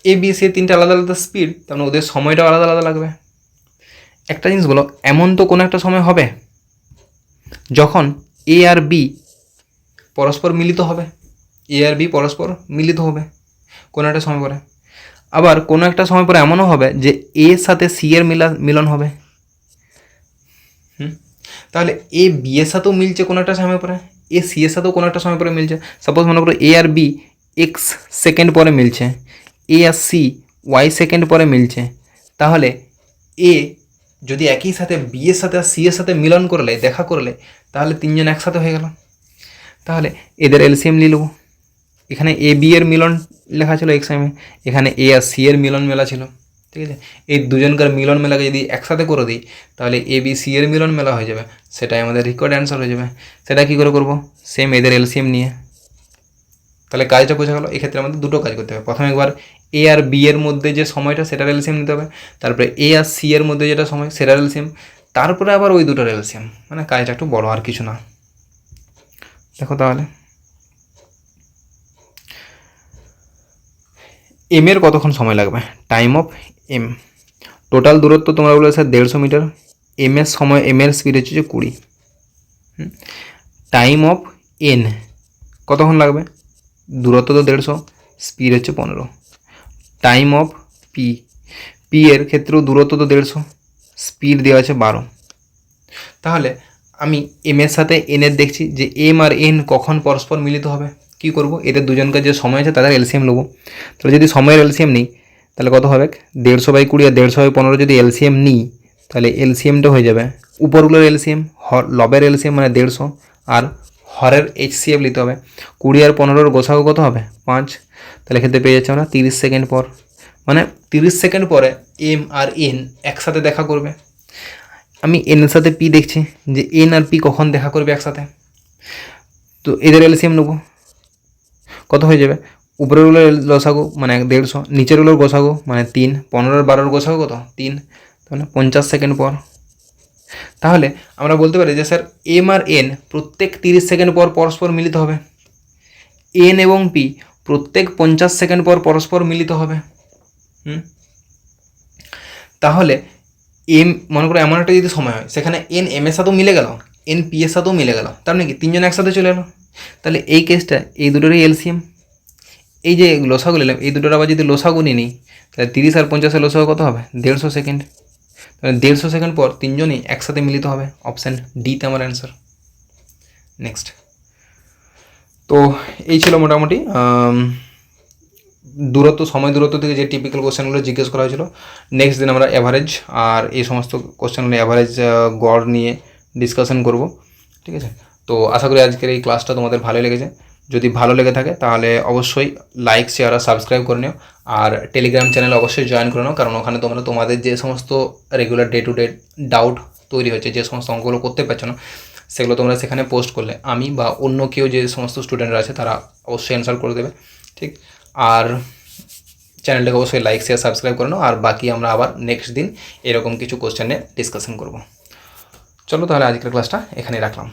A B C 3টে আলাদা আলাদা স্পিড, তার মানে ওদের সময়টাও আলাদা আলাদা লাগবে। একটা জিনিস বলো, এমন তো কোনো একটা সময় হবে যখন এ আর বি পরস্পর মিলিত হবে, এ আর বি পরস্পর মিলিত হবে কোনো একটা সময় পরে। আবার কোনো একটা সময় পরে এমনও হবে যে এর সাথে সি এর মিলন হবে। তাহলে এ বি এর সাথেও মিলছে কোনো একটা সময় পরে, এ সি এর সাথেও কোনো একটা সময় পরে মিলছে। সাপোজ মনে করো এ আর বি এক্স সেকেন্ড পরে মিলছে, এ আর সি ওয়াই সেকেন্ড পরে মিলছে। তাহলে এ যদি একই সাথে বি এর সাথে আর সি এর সাথে মিলন করলে, দেখা করলে, তাহলে 3 জন একসাথে হয়ে গেল। তাহলে এদের এলসিএম নিয়ে নেবো। এখানে এ বি এর মিলন লেখা ছিল এক্সামে, এখানে এ আর সি এর মিলন মেলা ছিল, ঠিক আছে। এই দুজনকার মিলন মেলাকে যদি একসাথে করে দিই তাহলে এ বি সি এর মিলন মেলা হয়ে যাবে, সেটাই আমাদের রিকোয়ার্ড অ্যান্সার হয়ে যাবে। সেটা কী করে করবো, সেম এদের এলসিএম নিয়ে। তাহলে কাজটা বোঝা গেলো। এক্ষেত্রে আমাদের দুটো কাজ করতে হবে। প্রথমে একবার এ আর বি এর মধ্যে যে সময়টা সেটার এলসিএম নিতে হবে, তারপরে এ আর সি এর মধ্যে যেটা সময় সেটার এলসিএম, তারপরে আবার ওই দুটোর এলসিএম। মানে কাজটা একটু বড়, আর কিছু না। দেখো তাহলে এম এর কতক্ষণ সময় লাগবে, টাইম অফ এম। টোটাল দূরত্ব তোমরা বলেছে 150 মিটার, এম এর সময়, এম এর স্পিড হচ্ছে 20। টাইম অফ এন কতক্ষণ লাগবে, দূরত্ব তো 150, স্পিড হচ্ছে 15। টাইম অফ পি, পি এর ক্ষেত্রেও দূরত্ব তো 150, স্পিড দেওয়া আছে 12। তাহলে আমি এম এর সাথে এন এর দেখছি যে এম আর এন কখন পরস্পর মিলিত হবে। কী করবো, এদের দুজনকার যে সময় আছে তাদের এলসিএম নেবো। তাহলে যদি সময়ের এলসিএম নিই তাহলে কত হবে, 150/20 আর 150/15 যদি এলসিএম নিই তাহলে এলসিএমটা হয়ে যাবে উপরগুলোর এলসিএম, লবের এলসিএম মানে 150, আর হরের এইচসিএফ নিতে হবে। 20 আর 15-র গোছাগু কত হবে 5। তাহলে ক্ষেত্রে পেয়ে যাচ্ছে আমরা 30 সেকেন্ড পর। মানে 30 সেকেন্ড পরে এম আর এন একসাথে দেখা করবে। আমি এনের সাথে পি দেখছি যে এন আর পি কখন দেখা করবে একসাথে, তো এদের এলসিএম নেবো। কত হয়ে যাবে, উপরেরগুলোর লসাগু মানে 150, নিচেরগুলোর গোছাগু মানে 3, 15 আর 12-র গোছাগু কত 3, তাহলে 50 সেকেন্ড পর। তাহলে আমরা বলতে পারি যে স্যার এম আর এন প্রত্যেক 30 সেকেন্ড পর পরস্পর মিলিত হবে, এন এবং পি প্রত্যেক 50 সেকেন্ড পর পরস্পর মিলিত হবে। তাহলে এম মনে করো এমন একটা যদি সময় হয় সেখানে এন এম এর সাথেও মিলে গেল, এন পি এর সাথেও মিলে গেল, তার মানে কি 3 জন একসাথে চলে এলো। তাহলে এই কেসটা এই দুটোরই এলসিএম, এই যে লসাগু নিলাম এই দুটোর আবার যদি লসাগু নিয়ে নিই তাহলে 30 আর 50-এর লসাগু কত হবে 150 সেকেন্ড। তাহলে 150 সেকেন্ড পর 3 জনই একসাথে মিলিত হবে, অপশান ডিতে আমার অ্যান্সার। নেক্সট, তো এই ছিল মোটামুটি দূরত্ব, সময় দূরত্ব থেকে যে টিপিক্যাল কোশ্চেনগুলো জিজ্ঞেস করা হয়েছিল। নেক্সট দিন আমরা অ্যাভারেজ আর এই সমস্ত কোশ্চেনগুলো অ্যাভারেজ গড় নিয়ে ডিসকাশন করব, ঠিক আছে। তো আশা করি আজকের এই ক্লাসটা তোমাদের ভালো লেগেছে। যদি ভালো লেগে থাকে তাহলে অবশ্যই লাইক, শেয়ার আর সাবস্ক্রাইব করে নিও। আর টেলিগ্রাম চ্যানেল অবশ্যই জয়েন করে নাও, কারণ ওখানে তোমরা তোমাদের যে সমস্ত regular day to day doubt তৈরি হচ্ছে, যে সমস্ত অঙ্কগুলো করতে পারছো না সেগুলো তোমরা সেখানে পোস্ট করলে আমি বা অন্য কেউ যে সমস্ত স্টুডেন্টরা আছে তারা অবশ্যই অ্যান্সার করে দেবে, ঠিক। আর চ্যানেলটাকে অবশ্যই লাইক, শেয়ার, সাবস্ক্রাইব করে নাও। আর বাকি আমরা আবার নেক্সট দিন এরকম কিছু কোশ্চেন নিয়ে ডিসকাশন করব। চলো তাহলে আজকের ক্লাসটা এখানেই রাখলাম।